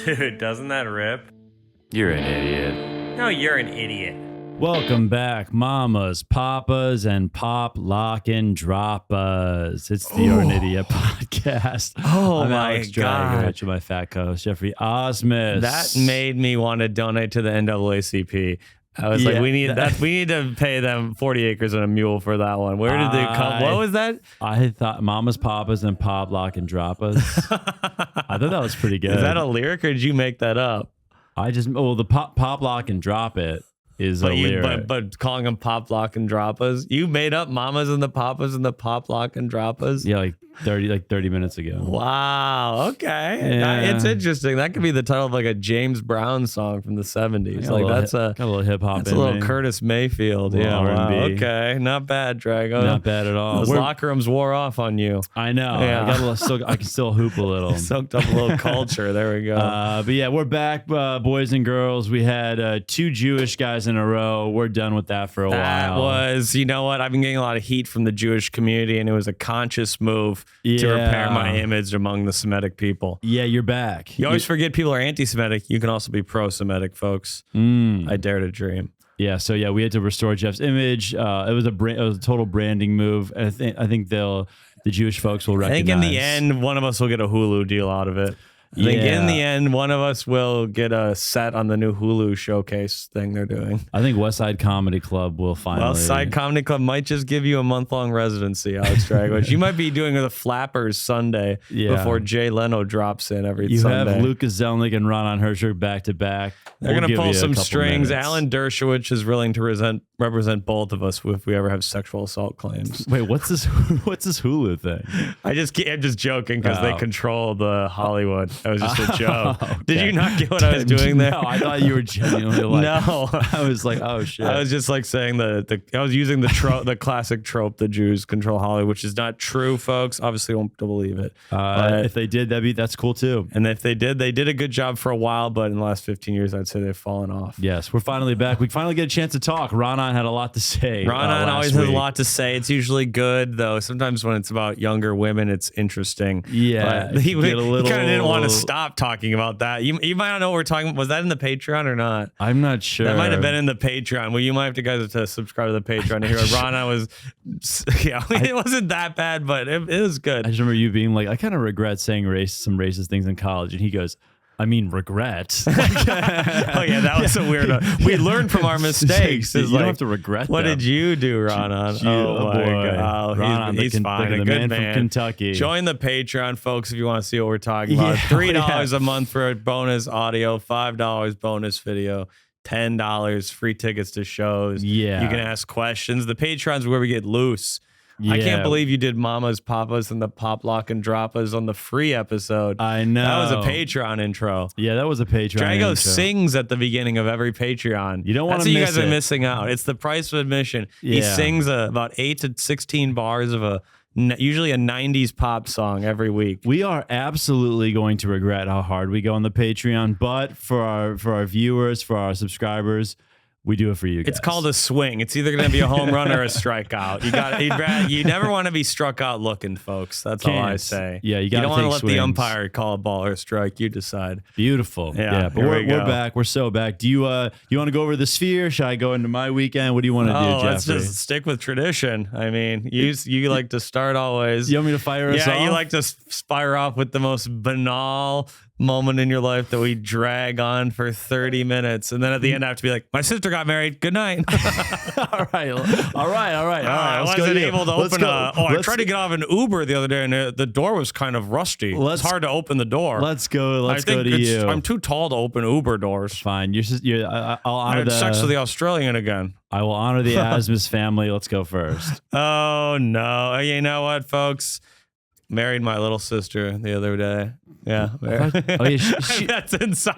Dude, doesn't that rip? You're an idiot. No, you're an idiot. Welcome back, mamas, poppas, and pop, lock, and droppas. It's the You're an Idiot podcast. Oh, I'm my Alex God. Drago, with my fat co-host, Jeffrey Osmus. That made me want to donate to the NAACP. I was like, we need to pay them 40 acres and a mule for that one. Where did they come? What was that? I thought mamas, poppas, and pop, lock, and droppas. I thought that was pretty good. Is that a lyric or did you make that up? The pop, lock, and drop it is a lyric. But calling them pop, lock, and droppas. You made up mamas and the poppas and the pop, lock, and droppas? Yeah, like 30 minutes ago. Wow. Okay. Yeah. It's interesting. That could be the title of like a James Brown song from the 70s. Like got a little hip hop. That's a little Curtis Mayfield. Yeah. Wow. Okay. Not bad, Drago. Not bad at all. Those locker rooms wore off on you. I know. Yeah. I can still hoop a little. Soaked up a little culture. There we go. But yeah, we're back, boys and girls. We had 2 Jewish guys in a row. We're done with that for a while. That was, you know what? I've been getting a lot of heat from the Jewish community, and it was a conscious move to repair my image among the Semitic people. Yeah, you're back. You always forget people are anti-Semitic. You can also be pro-Semitic, folks. I dare to dream. Yeah, so yeah, we had to restore Jeff's image. It was a total branding move. And I think the Jewish folks will recognize. I think in the end, one of us will get a Hulu deal out of it. I think in the end, one of us will get a set on the new Hulu showcase thing they're doing. I think West Side Comedy Club will finally. Well, Side Comedy Club might just give you a month-long residency, Alex Drago. You might be doing the Flappers Sunday before Jay Leno drops in every Sunday. You have Lucas Zelnick and Ron Hershey back to back. They're going to pull some strings. Alan Dershowitz is willing to represent both of us if we ever have sexual assault claims. Wait, what's this Hulu thing? I'm just joking because they control the Hollywood. That was just a joke. Okay. Did you not get what I was doing there? No, I thought you were genuinely like. No, I was like, oh shit. I was just like saying I was using the classic trope, the Jews control Hollywood, which is not true, folks. Obviously, don't believe it. If they did, that's cool too. And if they did a good job for a while, but in the last 15 years, I'd say they've fallen off. Yes, we're finally back. We finally get a chance to talk. Ronan had a lot to say. Ronan always has a lot to say. It's usually good, though. Sometimes when it's about younger women, it's interesting. Yeah, but he kind of didn't want to stop talking about that. You might not know what we're talking about. Was that in the Patreon or not? I'm not sure. That might have been in the Patreon. Well, you might have to guys to subscribe to the Patreon to hear what Ronan was. It wasn't that bad, but it was good. I just remember you being like, I kind of regret saying some racist things in college, and he goes, I mean, regret. Oh yeah, that was a weird one. We learned from our mistakes. You don't have to regret What them. did you do, Ronan? Oh my boy. God. Ronan, he's fine. the a good man from Kentucky. Join the Patreon, folks, if you want to see what we're talking about. $3 a month for a bonus audio, $5 bonus video, $10 free tickets to shows. Yeah. You can ask questions. The Patreon's where we get loose. Yeah. I can't believe you did Mamas, Poppas, and the Pop, Lock, and Droppas on the free episode. I know. That was a Patreon intro. Yeah, that was a Patreon Drago intro. sings at the beginning of every Patreon. You don't want to miss it. miss That's what you guys are missing out. It's the price of admission. He sings about 8 to 16 bars of usually a 90s pop song every week. We are absolutely going to regret how hard we go on the Patreon, but for our viewers, for our subscribers, we do it for you guys. It's called a swing. It's either going to be a home run or a strikeout. You never want to be struck out looking, folks. That's all I say. Yeah, you don't want to let swings. the umpire call a ball or a strike. You decide. Beautiful. Yeah, but we're back. We're so back. Do you want to go over the sphere? Should I go into my weekend? What do you want to do, Jeffrey? Let's just stick with tradition. I mean, you like to start always. You want me to fire us off? Yeah, you like to fire off with the most banal moment in your life that we drag on for 30 minutes, and then at the end I have to be like, my sister got married, good night. all right I wasn't able to open I tried to get off an Uber the other day, and the door was kind of rusty. It's hard to open the door. Let's go to you. I'm too tall to open Uber doors. Fine. I'll honor I had sex with the Australian again. I will honor the Asmus family. Let's go first. Oh no. You know what, folks? Married my little sister the other day. Yeah. That's insane.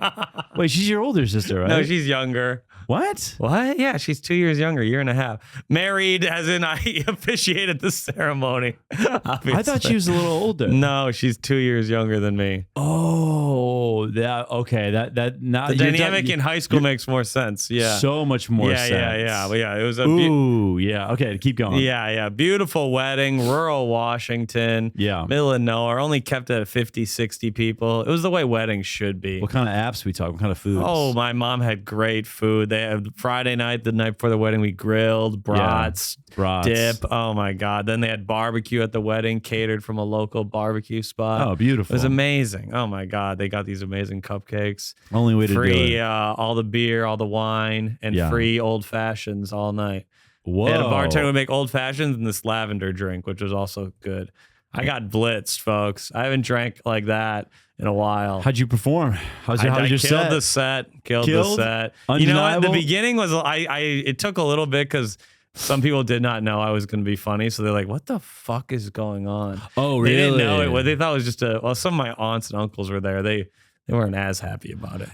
Wait, she's your older sister, right? No, she's younger. What? What? Yeah, she's 2 years younger, year and a half. Married, as in I officiated the ceremony. Obviously. I thought she was a little older. No, she's 2 years younger than me. Oh, that okay. That now The dynamic in high school makes more sense. Yeah. so much more sense. Yeah. Well, yeah, it was a Ooh, yeah. Okay, keep going. yeah. Beautiful wedding, rural Washington. Yeah. Middle of nowhere. Only kept at 50, 60 people. It was the way weddings should be. What kind of apps we talk? What kind of foods? Oh, my mom had great food. They had Friday night, the night before the wedding, we grilled, brats, dip. Oh my God. Then they had barbecue at the wedding, catered from a local barbecue spot. Oh, beautiful. It was amazing. Oh my God. They got these amazing cupcakes. Only way to do Free it. all the beer, all the wine, and free old fashions all night. Whoa. They had a bartender would make old fashions and this lavender drink, which was also good. I got blitzed, folks. I haven't drank like that in a while. How'd you perform? How did your killed set? the set. Killed the set. Undeniable? You know what? The beginning was it took a little bit because some people did not know I was going to be funny, so they're like, "What the fuck is going on?" Oh, really? They didn't know it. What they thought it was just some of my aunts and uncles were there. They weren't as happy about it.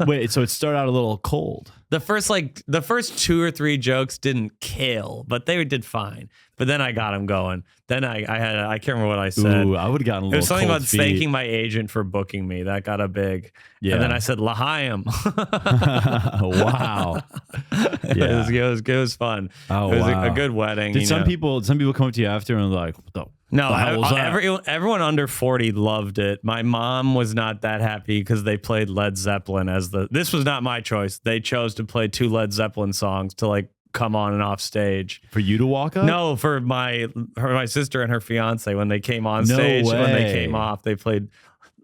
Wait, so it started out a little cold. The first 2 or 3 jokes didn't kill, but they did fine. But then I got them going. Then I can't remember what I said. Ooh, I would have gotten a little. It was something cold about feet. thanking my agent for booking me. That got a big. Yeah. And then I said L'chaim. Wow. Yeah. It was fun. Oh, it was wow. a good wedding. Did some people come up to you after and like, what the? No, the hell was that? everyone under 40 loved it. My mom was not that happy because they played Led Zeppelin this was not my choice. They chose to play 2 Led Zeppelin songs to like come on and off stage. For you to walk up? No, for my sister and her fiance when they came on stage. way. When they came off, they played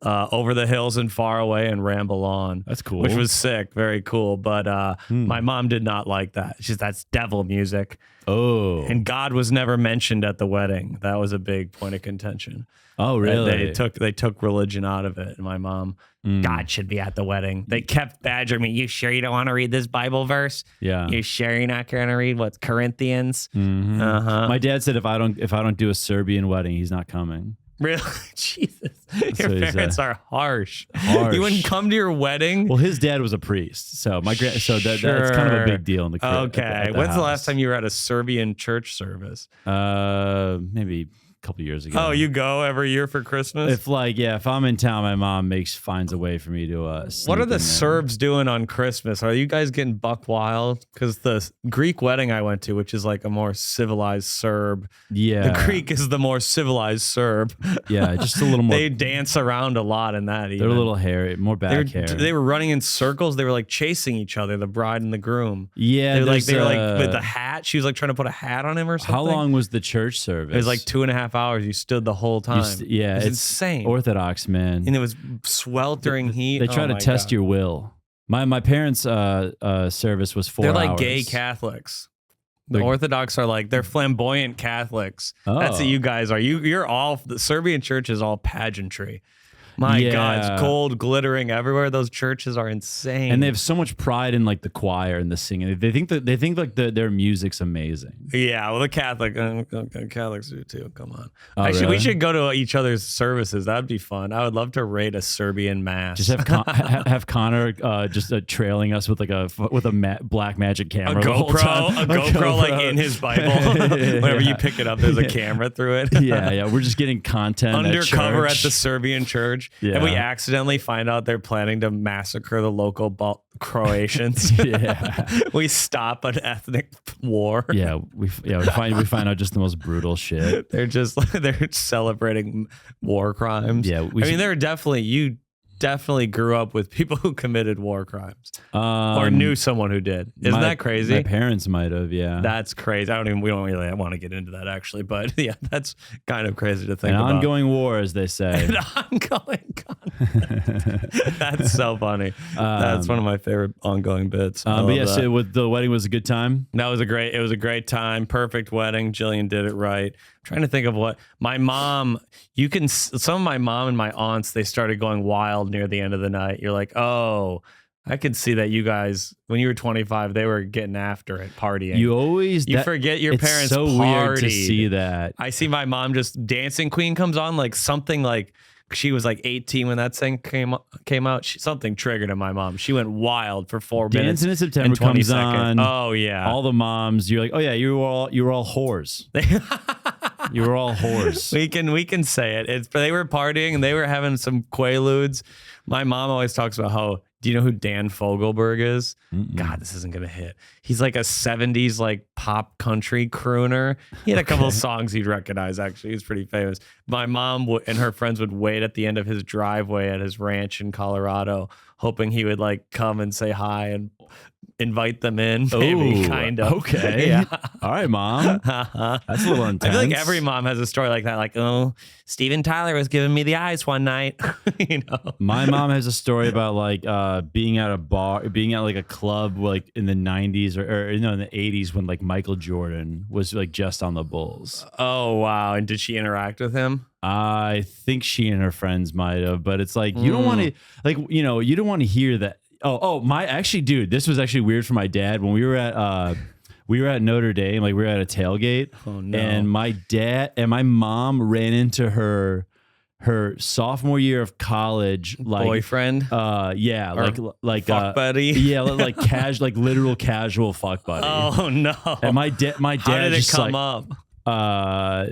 Over the Hills and Far Away and Ramble On. That's cool. Which was sick, very cool. But my mom did not like that. That's devil music. Oh. And God was never mentioned at the wedding. That was a big point of contention. Oh, really? They took religion out of it. And my mom, God should be at the wedding. They kept badgering me. You sure you don't want to read this Bible verse? Yeah. You sure you're not going to read what's Corinthians? Mm-hmm. Uh-huh. My dad said if I don't do a Serbian wedding, he's not coming. Really? Jesus. That's Your what he parents said. are harsh. Harsh. You wouldn't come to your wedding? Well, his dad was a priest, so that's kind of a big deal in the Okay. at When's the house. last time you were at a Serbian church service? Maybe a couple years ago. Oh, you go every year for Christmas? If I'm in town, my mom finds a way for me to. What are the Serbs doing on Christmas? Are you guys getting buck wild? Because the Greek wedding I went to, which is like a more civilized Serb. Yeah. The Greek is the more civilized Serb. Yeah, just a little more. They dance around a lot in that. They're a little hairy, more back hair. They were running in circles. They were like chasing each other, the bride and the groom. Yeah, they were like with the hat. She was like trying to put a hat on him or something. How long was the church service? It was like 2.5 hours. You stood the whole time. It's insane. Orthodox, man. And it was sweltering heat. They try to test your will. My parents' service was 4 hours. They're like gay Catholics. The Orthodox are like, they're flamboyant Catholics. That's what you guys are. You're all, the Serbian church is all pageantry. My God, it's gold glittering everywhere. Those churches are insane, and they have so much pride in like the choir and the singing. They think like their music's amazing. Yeah, well, the Catholics do too. Come on, Really? We should go to each other's services. That'd be fun. I would love to rate a Serbian mass. Just have Connor just trailing us with a black magic camera. A GoPro like in his Bible. Whenever you pick it up, there's a camera through it. Yeah. We're just getting content undercover at the Serbian church. Yeah. And we accidentally find out they're planning to massacre the local Croatians. Yeah. We stop an ethnic war. Yeah, we find out just the most brutal shit. They're celebrating war crimes. Yeah, you definitely grew up with people who committed war crimes or knew someone who did. Isn't that crazy? My parents might have, yeah. That's crazy. We don't really want to get into that actually, but yeah, that's kind of crazy to think about. An ongoing war, as they say. An ongoing conflict. That's so funny. That's one of my favorite ongoing bits. But yeah, so the wedding was a good time. It was a great time. Perfect wedding. Jillian did it right. I'm trying to think of what my mom, some of my mom and my aunts, they started going wild near the end of the night. You're like, oh, I could see that you guys, when you were 25, they were getting after it, partying. You forget your parents so partied. Weird to see that. I see my mom just Dancing Queen comes on, like something like She was like 18 when that thing came out. Something triggered in my mom. She went wild for 4 minutes. Dancing in September and 20 comes seconds. on. Oh yeah. All the moms, you're like, oh yeah, you were all whores. You were all whores. We can say it. They were partying and they were having some quaaludes. My mom always talks about how. Do you know who Dan Fogelberg is? God, this isn't gonna hit. He's like a 70s like pop country crooner. He had a couple of songs you'd recognize. Actually, he's pretty famous. My mom and her friends would wait at the end of his driveway at his ranch in Colorado, hoping he would like come and say hi and invite them in. Maybe kind of. Okay. Yeah. All right, mom. That's a little intense. I feel like every mom has a story like that. Like, oh, Steven Tyler was giving me the eyes one night. You know. My mom has a story about like being at a bar, being at like a club like in the 90s or in the 80s when like Michael Jordan was like just on the Bulls. Oh wow! And did she interact with him? I think she and her friends might have, but it's like you don't want to you don't want to hear that. Dude, this was actually weird for my dad when we were at Notre Dame, like we were at a tailgate. Oh no! And my dad and my mom ran into her sophomore year of college, like boyfriend. Yeah, or like fuck buddy. Yeah, like like literal casual fuck buddy. Oh no! And my dad How did it just come like, up? how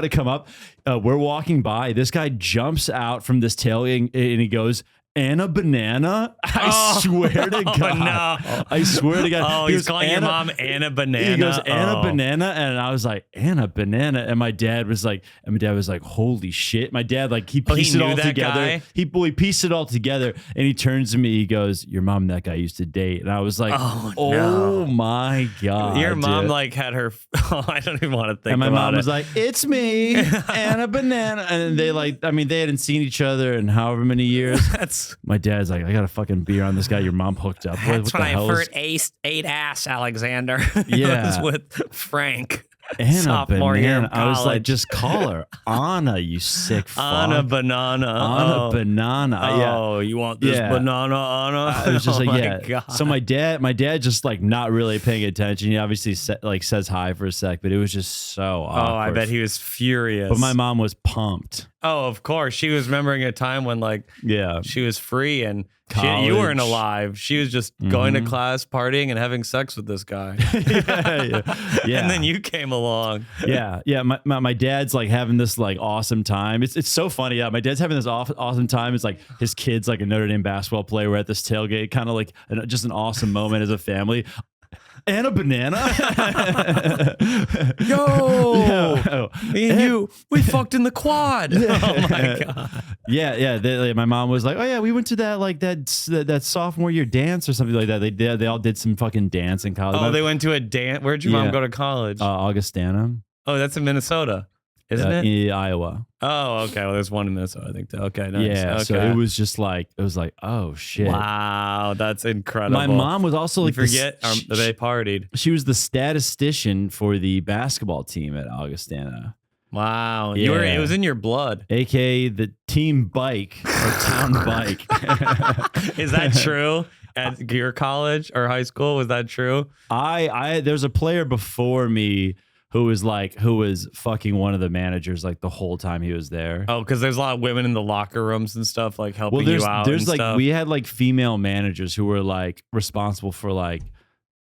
to come up? We're walking by. This guy jumps out from this tailgate and he goes, "Anna Banana." I swear to God. No. I swear to God. Oh, he's calling your mom Anna Banana. He goes, "Anna Banana," and I was like, "Anna Banana," and my dad was like, "Holy shit!" My dad like he pieced it all together. Guy? He pieced it all together, and he turns to me. He goes, "Your mom and that guy used to date," and I was like, "Oh my God!" Your mom dude. like had her. Oh, I don't even want to think. And my about mom it. was like, "It's me, Anna Banana," and they they hadn't seen each other in however many years. My dad's like, "I got a fucking beer on this guy your mom hooked up with." That's when I first ate ass, Alexander. Yeah. It was with Frank. Anna sophomore year Banana. of I was like, college. just call her Anna, you sick fuck. Anna Banana. Anna Banana. Oh, you want this banana, Anna? I was just Oh like, my yeah. God. So my dad just like not really paying attention. He obviously says hi for a sec, but it was just so awkward. Oh, I bet he was furious. But my mom was pumped. Oh, of course. She was remembering a time when like she was free and you weren't alive. She was just going to class, partying, and having sex with this guy. Yeah. And then you came along. Yeah. My dad's like having this like awesome time. It's so funny. Yeah, my dad's having this awesome time. It's like his kid's like a Notre Dame basketball player. We're at this tailgate, kind of like just an awesome moment as a family. Anna Banana. Yo, me and you, we fucked in the quad. Oh my God. Yeah. My mom was like, "Oh yeah, we went to that sophomore year dance or something like that." They all did some fucking dance in college. Oh, they went to a dance. Where'd your mom go to college? Augustana. Oh, that's in Minnesota, isn't it? In Iowa. Oh, okay. Well, there's one in Minnesota, I think. Too. Okay, nice. Yeah. Okay. So it was like, oh shit. Wow, that's incredible. My mom was also like, they partied. She was the statistician for the basketball team at Augustana. Wow. Yeah. It was in your blood. AKA the team bike or town bike. Is that true? At your college or high school, was that true? There's a player before me who was fucking one of the managers like the whole time he was there. Oh, because there's a lot of women in the locker rooms and stuff like helping you out. There's and like stuff. we had like female managers who were like responsible for like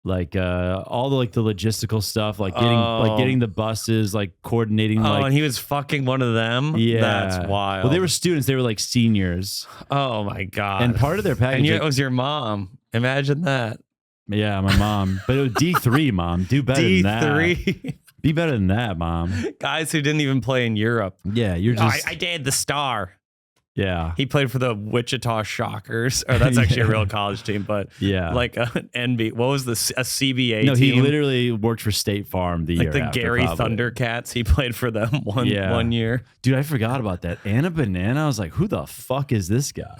all the like the logistical stuff, like getting the buses, like coordinating. Oh, and he was fucking one of them. Yeah, that's wild. Well, they were students. They were like seniors. Oh my God. And part of their package, and it was your mom. Imagine that. Yeah, my mom. But it was D3, mom. Do better than that. D3. Be better than that, mom. Guys who didn't even play in Europe. Yeah, you're just. I dated the star. Yeah. He played for the Wichita Shockers. Or that's actually a real college team, but like an NBA. What was this? A CBA no, team? he literally worked for State Farm the year the after, Gary probably. Thundercats. He played for them one year. Dude, I forgot about that. Anna Banana. I was like, who the fuck is this guy?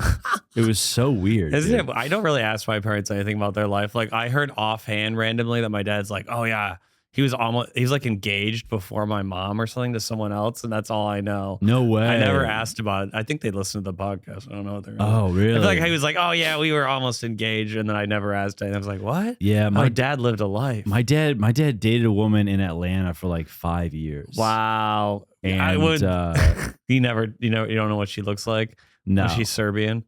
It was so weird. Isn't it? I don't really ask my parents anything about their life. Like I heard offhand randomly that my dad's like, oh yeah, he was like engaged before my mom or something to someone else, and that's all I know. No way. I never asked about it. I think they listened to the podcast. I don't know what they're. Oh, really? I feel like he was like, oh yeah, we were almost engaged, and then I never asked. And I was like, what? Yeah, my dad lived a life. My dad dated a woman in Atlanta for like 5 years. Wow. And I would. You don't know what she looks like. No, Was she Serbian?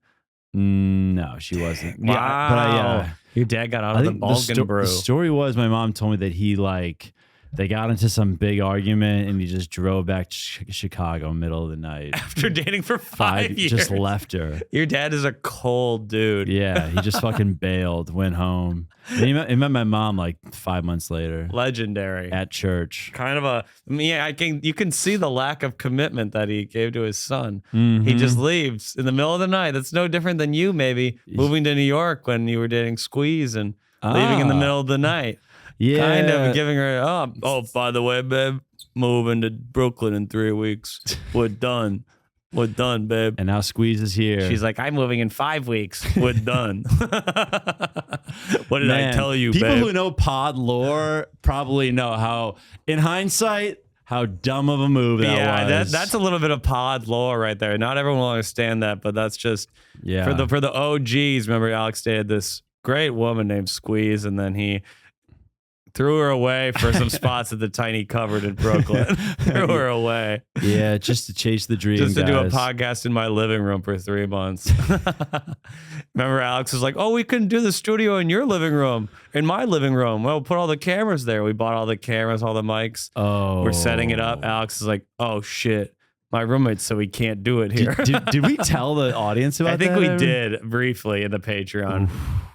No, she wasn't. Wow. Yeah, but Your dad got out of the Balkan brew. The story was my mom told me that they got into some big argument and he just drove back to Chicago middle of the night. After dating for 5 years. Just left her. Your dad is a cold dude. Yeah, he just fucking bailed, went home. And he met my mom like 5 months later. Legendary. At church. Kind of you can see the lack of commitment that he gave to his son. Mm-hmm. He just leaves in the middle of the night. That's no different than you maybe moving to New York when you were dating Squeeze and leaving in the middle of the night. Yeah. Kind of giving her, oh, by the way, babe, moving to Brooklyn in 3 weeks. We're done. We're done, babe. And now Squeeze is here. She's like, I'm moving in 5 weeks. We're done. What did I tell you, people babe? who know pod lore probably know how, in hindsight, how dumb of a move that was. That's a little bit of pod lore right there. Not everyone will understand that, but that's just for the OGs. Remember, Alex dated this great woman named Squeeze, and then he threw her away for some spots at the Tiny Cupboard in Brooklyn. Threw her away. Yeah, just to chase the dream. Just to do a podcast in my living room for 3 months. Remember, Alex was like, oh, we couldn't do the studio in your living room, in my living room. Well, we'll put all the cameras there. We bought all the cameras, all the mics. Oh. We're setting it up. Alex is like, oh, shit. My roommate said we can't do it here. Did we tell the audience about that? I think we did briefly in the Patreon.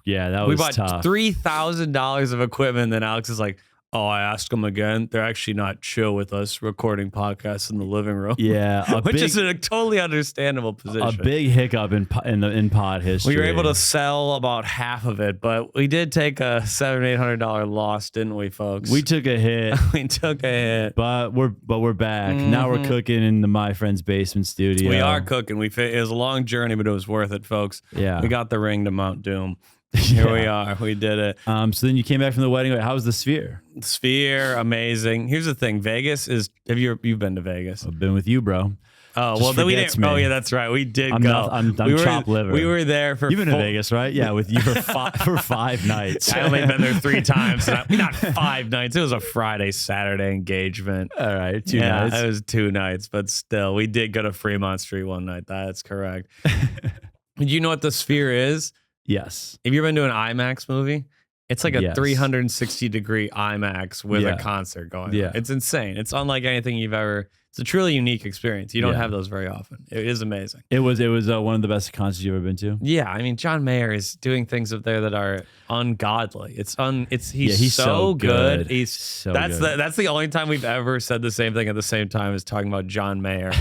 Yeah, that was tough. We bought $3,000 of equipment, and then Alex is like, oh, I asked them again. They're actually not chill with us recording podcasts in the living room. Yeah. Which is a totally understandable position. A big hiccup in pod history. We were able to sell about half of it, but we did take a $700-800 loss, didn't we, folks? We took a hit. We took a hit. But we're back. Mm-hmm. Now we're cooking in the My Friend's Basement studio. We are cooking. It was a long journey, but it was worth it, folks. Yeah. We got the ring to Mount Doom. Here we are. We did it. So then you came back from the wedding. How was the Sphere? Sphere, amazing. Here's the thing. Vegas is. You've been to Vegas? I've been with you, bro. Oh, Just well, then we didn't. me. Oh, yeah, that's right. We did I'm go. I'm chopped liver. We were there for. You've been to Vegas, right? Yeah, with you for 5 nights. I only been there 3 times. Not 5 nights. It was a Friday, Saturday engagement. All right, 2 yeah, nights. It was 2 nights, but still, we did go to Fremont Street one night. That's correct. You know what the Sphere is? Yes. Have you ever been to an IMAX movie? It's like a 360-degree IMAX with a concert going on. It's insane. It's unlike anything you've ever. It's a truly unique experience. You don't have those very often. It is amazing. It was one of the best concerts you've ever been to. Yeah, I mean, John Mayer is doing things up there that are ungodly. He's so good. He's so good. That's the only time we've ever said the same thing at the same time as talking about John Mayer.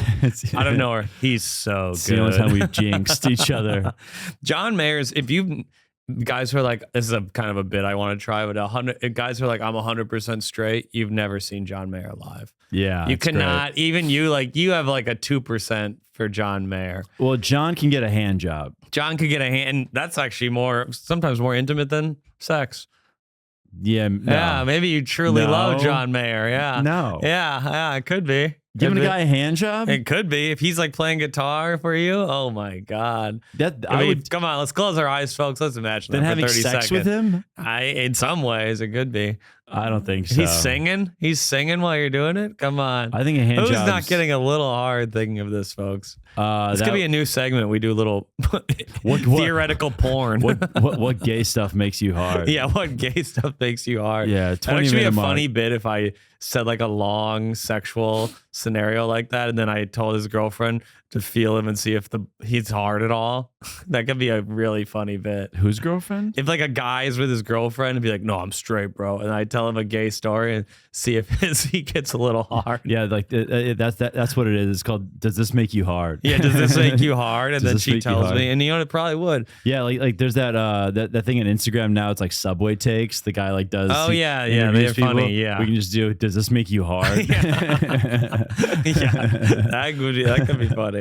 I don't know. He's so it's good. The only time we've jinxed each other. John Mayer's. If you guys who are like, this is a kind of a bit I want to try, but 100 guys who are like, I'm 100% straight. You've never seen John Mayer live. Yeah, you cannot. Great. Even you have like a 2% for John Mayer. Well, John can get a hand job. John could get a hand. That's actually sometimes more intimate than sex. Yeah. No. Yeah. Maybe you truly love John Mayer. Yeah. No. Yeah. It could be. Giving a guy a hand job? It could be. If he's like playing guitar for you, oh my God. Come on, let's close our eyes, folks. Let's imagine then that having for 30 sex seconds. with him? In some ways, it could be. I don't think so. He's singing? He's singing while you're doing it? Come on. I think a hand Who's job's not getting a little hard thinking of this, folks? This could be a new segment. We do little theoretical porn. What gay stuff makes you hard? Yeah, what gay stuff makes you hard? Yeah, 20 That'd actually be a mark. funny bit if I said like a long sexual scenario like that, and then I told his girlfriend to feel him and see if he's hard at all. That could be a really funny bit. Whose girlfriend? If like a guy is with his girlfriend and be like, no, I'm straight, bro. And I tell him a gay story and see if he gets a little hard. Yeah, like that's what it is. It's called, does this make you hard? Yeah, does this make you hard? And then she tells me, and it probably would. Yeah, like there's that thing on Instagram now. It's like Subway takes. The guy like does. Oh yeah, they're funny. Yeah, we can just do. Does this make you hard? Yeah, that could be funny.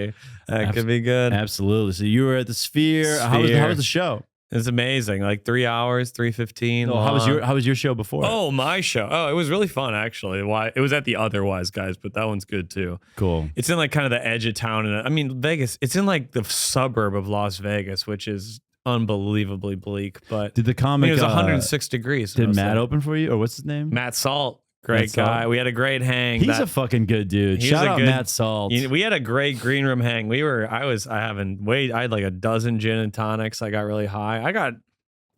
That could be good. Absolutely. So you were at the Sphere. How was the show? It's amazing. Like 3 hours, 3:15. Oh, how was your show before? Oh, my show. Oh, it was really fun actually. Why? It was at the Otherwise guys, but that one's good too. Cool. It's in like kind of the edge of town, and I mean Vegas. It's in like the suburb of Las Vegas, which is unbelievably bleak. But Did the comic? it was 106 degrees. Did Matt open for you, or what's his name? Matt Salt, great Matt guy. Salt? We had a great hang. He's a fucking good dude. He's Shout a out good- Matt Salt. We had a great green room hang. I had like a dozen gin and tonics. I got really high. I got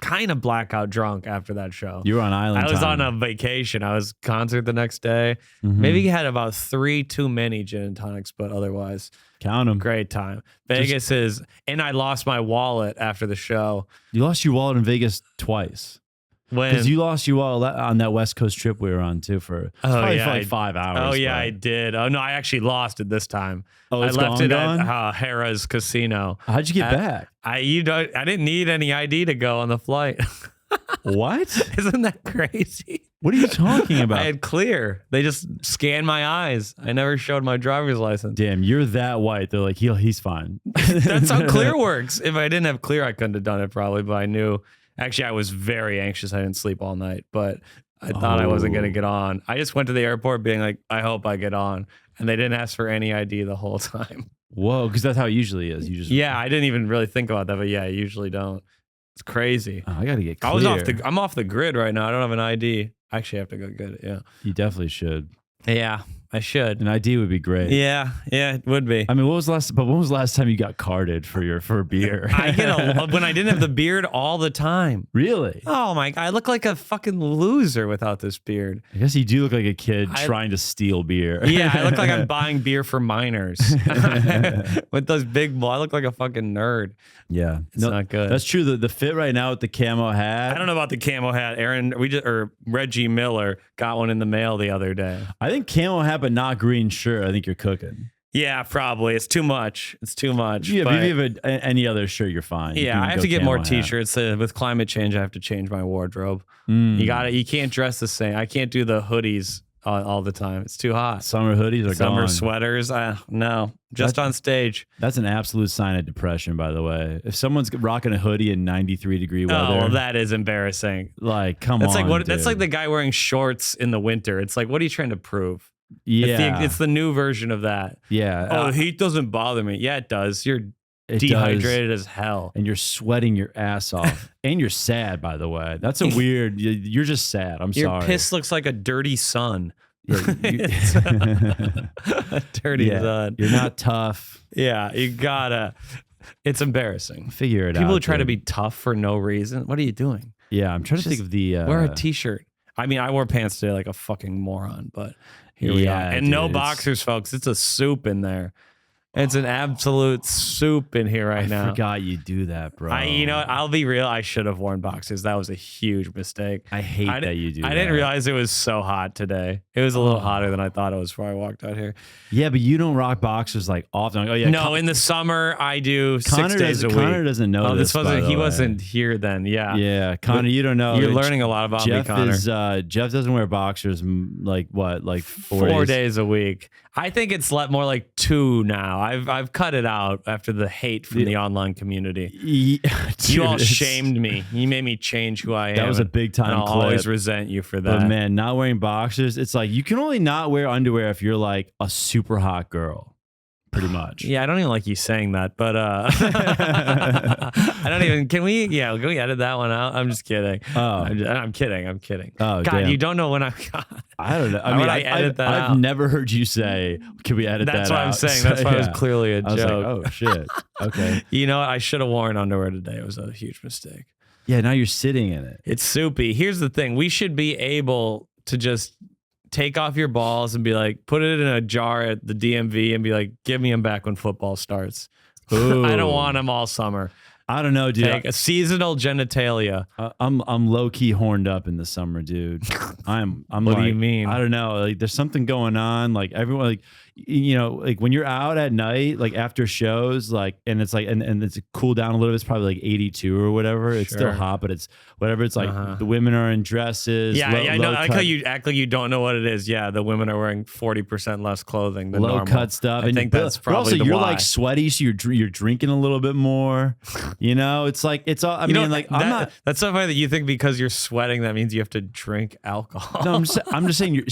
kind of blackout drunk after that show. You were on island. I was time. on a vacation. I was concert the next day. Mhm. Maybe had about 3 too many gin and tonics, but otherwise Count them. great time. Vegas is, and I lost my wallet after the show. You lost your wallet in Vegas twice. When Because you lost your wallet on that West Coast trip we were on too for probably for like 5 hours. Oh yeah, but- I did. Oh no, I actually lost it this time. Oh, I it's left it gone? at Harrah's Casino. How'd you get back? I didn't need any ID to go on the flight. What? Isn't that crazy? What are you talking about? I had clear. They just scanned my eyes. I never showed my driver's license. Damn, you're that white. They're like, he's fine. That's how clear works. If I didn't have clear, I couldn't have done it probably, but I knew. Actually, I was very anxious. I didn't sleep all night, but I thought I wasn't going to get on. I just went to the airport being like, I hope I get on. And they didn't ask for any ID the whole time. Whoa, because that's how it usually is. You just Yeah, I didn't even really think about that, but yeah, I usually don't. It's crazy. Oh, I gotta get clear. I'm off the grid right now. I don't have an ID. I actually have to go get it. Yeah. You definitely should. Yeah, I should. An ID would be great. Yeah, it would be. I mean, when was the last time you got carded for a beer? I get when I didn't have the beard all the time. Really? Oh my God, I look like a fucking loser without this beard. I guess you do look like a kid trying to steal beer. Yeah, I look like I'm buying beer for minors. With those big, I look like a fucking nerd. Yeah, It's not good. That's true. The fit right now with the camo hat. I don't know about the camo hat. Reggie Miller got one in the mail the other day. I think camo hat, but not green shirt. I think you're cooking. Yeah, probably. It's too much. It's too much. Yeah, but if you have any other shirt, you're fine. You yeah, can I have go to get more camo hat. t-shirts. With climate change, I have to change my wardrobe. Mm. You can't dress the same. I can't do the hoodies all the time. It's too hot. Summer hoodies are Summer gone. sweaters. No, just on stage. That's an absolute sign of depression, by the way. If someone's rocking a hoodie in 93-degree weather, Oh, well, that is embarrassing. like, come That's on. like what? That's dude. like the guy wearing shorts in the winter. It's like, what are you trying to prove? Yeah, It's the new version of that. yeah. Oh, heat doesn't bother me. Yeah, it does. You're It dehydrated does. as hell. And you're sweating your ass off, and you're sad. By the way, that's a weird. You're just sad. I'm Your sorry. piss looks like a dirty sun. Yeah, A dirty yeah, sun. you're not tough. Yeah, you gotta. It's embarrassing. Figure it out. People who try to dude. be tough for no reason. What are you doing? Yeah, I'm trying to think Just of the. Wear a t-shirt. I mean, I wore pants today like a fucking moron, but here we are. Yeah, And no dude, it's- boxers, folks. It's a soup in there. It's an absolute soup in here right now. I forgot you do that, bro. You know what? I'll be real. I should have worn boxers. That was a huge mistake. I hate that you do. I didn't realize it was so hot today. It was a little hotter than I thought it was before I walked out here. Yeah, but you don't rock boxers like often. Like, oh yeah, No, in the summer I do Connor 6 days a week. Connor doesn't know Oh, this. by the he way. wasn't here then. Yeah. Yeah, Connor, you don't know. You're learning a lot about Geoff me, Connor. is Jeff doesn't wear boxers like what, like 4 days a week. I think it's more like 2 now. I've cut it out after the hate from the online community. Dude, You all it's- shamed me. You made me change who I am. That was a big time and I'll clip. always resent you for that. But man, not wearing boxers, it's like you can only not wear underwear if you're like a super hot girl, pretty much. Yeah, I don't even like you saying that, but I don't even. Can we edit that one out? I'm just kidding. Oh. I'm kidding. I'm kidding. Oh, God, damn. you don't know when I. I don't know. I How mean, would I edit that I've out? never heard you say, "Can we edit That's that what out?" I'm saying. That's why it was Yeah. clearly a I was joke. like, "Oh shit." Okay. You know what? I should have worn underwear today. It was a huge mistake. Yeah. Now you're sitting in it. It's soupy. Here's the thing. We should be able to just take off your balls and be like, put it in a jar at the DMV and be like, give me them back when football starts. I don't Ooh. want them all summer. I don't know, dude. Take a seasonal genitalia. I'm low key horned up in the summer, dude. I'm What do like, you mean? I don't know. Like there's something going on. Like everyone, like you know, like when you're out at night, like after shows, like, and it's like, and it's cool down a little bit. It's probably like 82 or whatever. It's still Sure. hot, but it's whatever. It's like the women are in dresses. Yeah, I know. I like how cut- you act like you don't know what it is. Yeah, the women are wearing 40% less clothing than low normal. cut stuff. I think that's probably also the you're why. like sweaty, so you're drinking a little bit more. You know, it's like it's all. I You mean, know, like that, I'm not. That's so funny that you think because you're sweating that means you have to drink alcohol. No, I'm just saying you're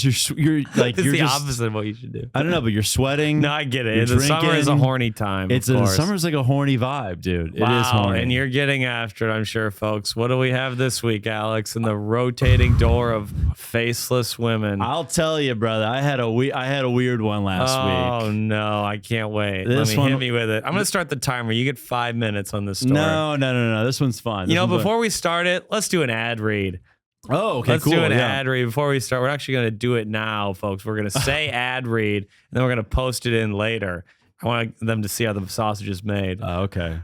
like it's you're the just, opposite of what you should do. I don't know, but you're sweating. No, I get you're it. The summer is a drinking. horny time. It's of a course. summer's like a horny vibe, dude. Wow, It is horny. and you're getting after it, I'm sure, folks. What do we have this week, Alex? In the rotating door of faceless women. I'll tell you, brother. I had a weird one last week. Oh no, I can't wait. This Let me hit me with it. I'm gonna start the timer. You get 5 minutes on this story. No. This one's fun. You know, before we start it, let's do an ad read. Oh, okay, Let's cool. do an yeah. ad read before we start. We're actually going to do it now, folks. We're going to say ad read, and then we're going to post it in later. I want them to see how the sausage is made. Okay.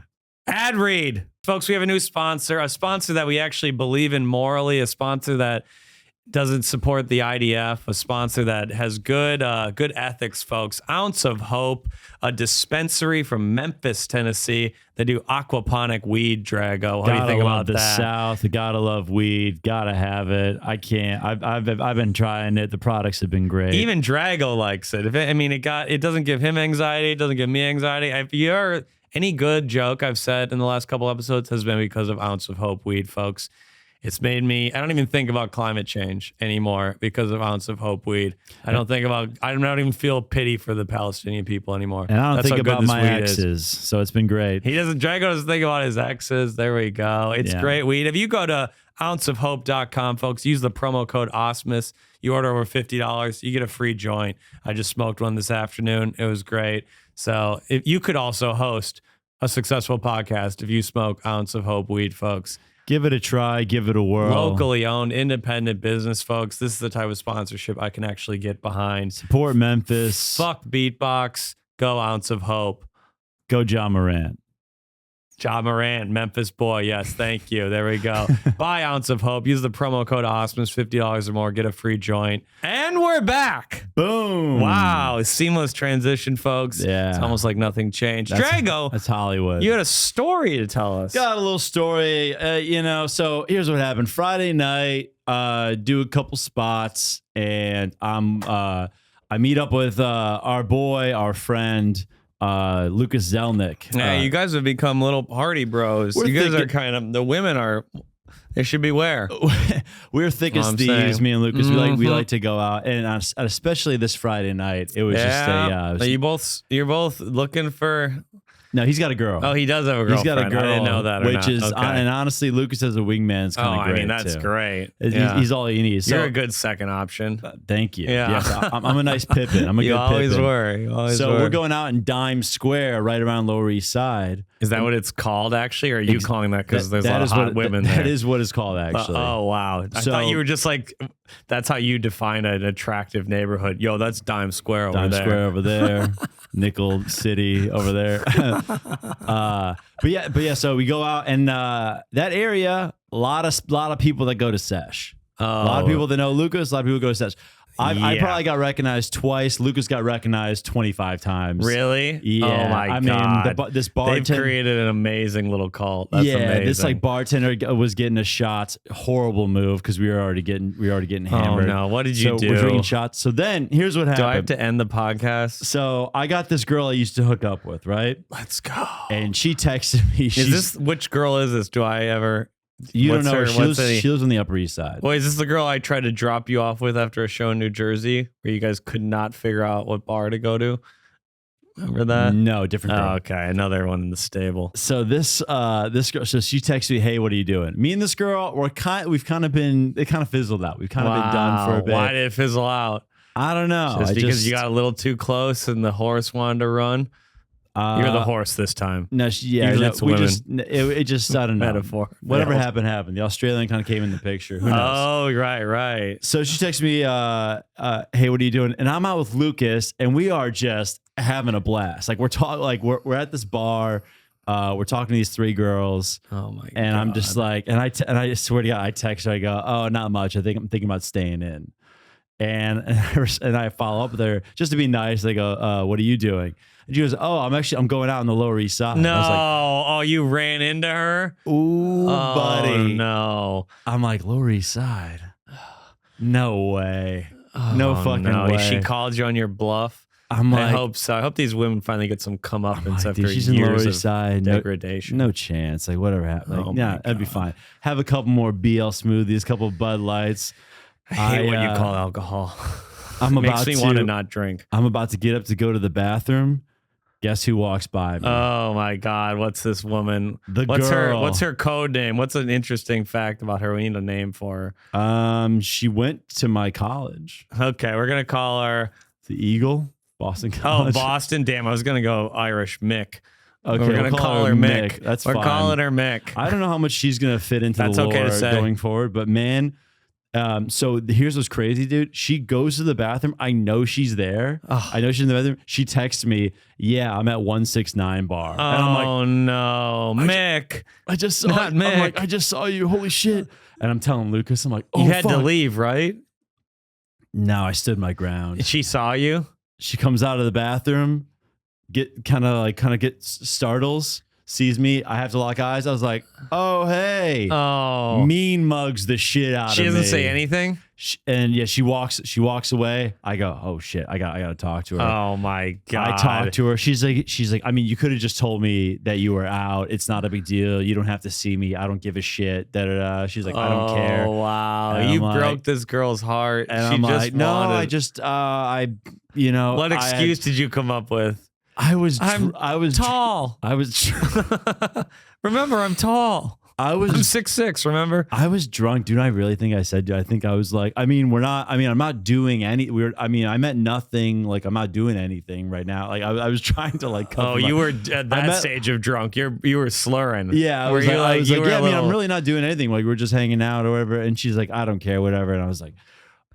Ad read. Folks, we have a new sponsor, a sponsor that we actually believe in morally, a sponsor that doesn't support the IDF, a sponsor that has good ethics, folks. Ounce of Hope, a dispensary from Memphis, Tennessee. They do aquaponic weed, Drago. What do you think about the that? South. Gotta love weed. Gotta have it. I can't. I've been trying it. The products have been great. Even Drago likes it. It doesn't give him anxiety. It doesn't give me anxiety. If you're any good joke I've said in the last couple episodes has been because of Ounce of Hope weed, folks. It's made me, I don't even think about climate change anymore because of Ounce of Hope weed. I don't even feel pity for the Palestinian people anymore. and I don't That's think how good about this my weed is. exes, so it's been great. Drago doesn't think about his exes. There we go. It's Yeah. great weed. If you go to ounceofhope.com, folks, use the promo code OSMOS. You order over $50, you get a free joint. I just smoked one this afternoon. It was great. So if you could also host a successful podcast if you smoke Ounce of Hope weed, folks. Give it a try. Give it a whirl. Locally owned, independent business, folks. This is the type of sponsorship I can actually get behind. Support Memphis. Fuck Beatbox. Go Ounce of Hope. Go John Morant. Ja Morant, Memphis boy. Yes, thank you. There we go. Buy Ounce of Hope. Use the promo code OSMOS, $50 or more. Get a free joint. And we're back. Boom. Wow. Seamless transition, folks. Yeah. It's almost like nothing changed. Drago, That's Hollywood. you had a story to tell us. Got a little story, so here's what happened. Friday night, do a couple spots, and I meet up with our friend, Lucas Zelnick. Yeah, you guys have become little party bros. we're You guys are thinking- kind of, the women are, they should beware. We're thick as I'm thieves, saying. me and Lucas. We Mhm. like to go out, and especially this Friday night, it was Yeah. just You're both looking for, no, he's got a girl. oh, he does have a girlfriend. He's got a girl. I didn't know that. Or which not. is, okay. and honestly, Lucas as a wingman is kind of great. that's too. great. He's all you need. So, You're a good second option. thank you. Yeah. Yes, I'm a nice Pippin. I'm a You good always Pippin. were. You always So were. we're going out in Dime Square, right around Lower East Side. Is that what it's called, actually? Or are you calling that because there's a lot of is hot what, women That there? is what it's called, actually. Oh, wow. I So- thought you were just like, that's how you define an attractive neighborhood. Yo, that's Dime Square over Dime there. Square over there, Nickel City over there. But yeah. So we go out, and that area, a lot of people that go to Sesh. A lot of people that know Lucas. A lot of people go to Sesh. I Yeah. probably got recognized twice. Lucas got recognized 25 times. Really? Yeah. Oh my I God. mean, this They've bartender. created an amazing little cult. That's amazing. This like bartender was getting a shot. Horrible move because we were already getting Oh hammered. no. What did you So we're do? drinking shots. So then here's what happened. Do I have to end the podcast? So I got this girl I used to hook up with, right? Let's go. And she texted me. Which girl is this? Do I ever? You don't what's know her. her- She what's lives, the- she lives on the Upper East Side. Well, is this the girl I tried to drop you off with after a show in New Jersey where you guys could not figure out what bar to go to? Remember that? No, different girl. Oh, okay. Another one in the stable. So this girl, so she texted me, "Hey, what are you doing?" Me and this girl, it kind of fizzled out. We've kind of been done for a bit. Why did it fizzle out? I don't know. Just because you got a little too close and the horse wanted to run? You're the horse this time. No, Usually no, it's we women. just I don't know. Metaphor. Whatever Failed. happened. The Australian kind of came in the picture. Who knows? Oh, right. So she texted me, "Hey, what are you doing?" And I'm out with Lucas, and we are just having a blast. Like we're at this bar. We're talking to these three girls. Oh my God. And I'm just like, and I swear to God, I text her. I go, "Oh, not much. I'm thinking about staying in." And I follow up with her just to be nice. They go, what are you doing? And she goes, oh, I'm going out on the Lower East Side. No. I was like, Oh, you ran into her? ooh, Oh, buddy. no. I'm like, Lower East Side? No way. No Oh, fucking no. way. She called you on your bluff? I'm like, I hope so. I hope these women finally get some comeuppance after dude, she's in Lower years East of Side. degradation. No chance. Like, whatever happened. Like, Oh yeah, my that'd be God. fine. Have a couple more BL smoothies, a couple Bud Lights. I hate what you call alcohol. I'm Makes about me to want to not drink. I'm about to get up to go to the bathroom. Guess who walks by me? Oh my God! What's this woman? The what's girl. What's her code name? What's an interesting fact about her? We need a name for her. She went to my college, Okay, we're gonna call her. the Eagle, Boston Oh, College. Boston. Damn, I was gonna go Irish Mick. Okay, We're gonna we'll call her Mick. That's We're fine. calling her Mick. I don't know how much she's gonna fit into That's the okay to lore say. going forward, but man. So here's what's crazy, dude. She goes to the bathroom. I know she's there. Oh. I know she's in the bathroom. She texts me, "Yeah, I'm at 169 bar." And Oh I'm like, no, Mick! I just saw. Not I'm like, Mick. I just saw you. Holy shit! And I'm telling Lucas, I'm like, oh, You had to fuck. leave, right? No, I stood my ground. She saw you. She comes out of the bathroom, kind of gets startles, sees me. I have to lock eyes. I was like, oh hey, Oh, mean mugs the shit out she of me. doesn't say anything. And yeah, she walks away. I go, oh shit, I got to talk to her. Oh my God! I talked to her. She's like, I mean, you could have just told me that you were out. It's not a big deal. You don't have to see me. I don't give a shit. Da da da. She's like, I don't care. Oh wow! And You I'm broke like- this girl's heart. And She I'm just like, no, wanted- I just, What excuse did you come up with? I was I'm tall. I was Remember, I'm tall. I I'm was 6'6". Remember? I was drunk, dude. I really think I said, dude, I think I was like, I'm not doing any I meant nothing. Like, I'm not doing anything right now. Like, I was trying to like, cover Oh, my- you were at that stage of drunk. You were slurring. Yeah, I Were was you like, I was you like, were yeah, a I mean, I'm little- really not doing anything. Like, we're just hanging out or whatever. And she's like, I don't care, whatever. And I was like,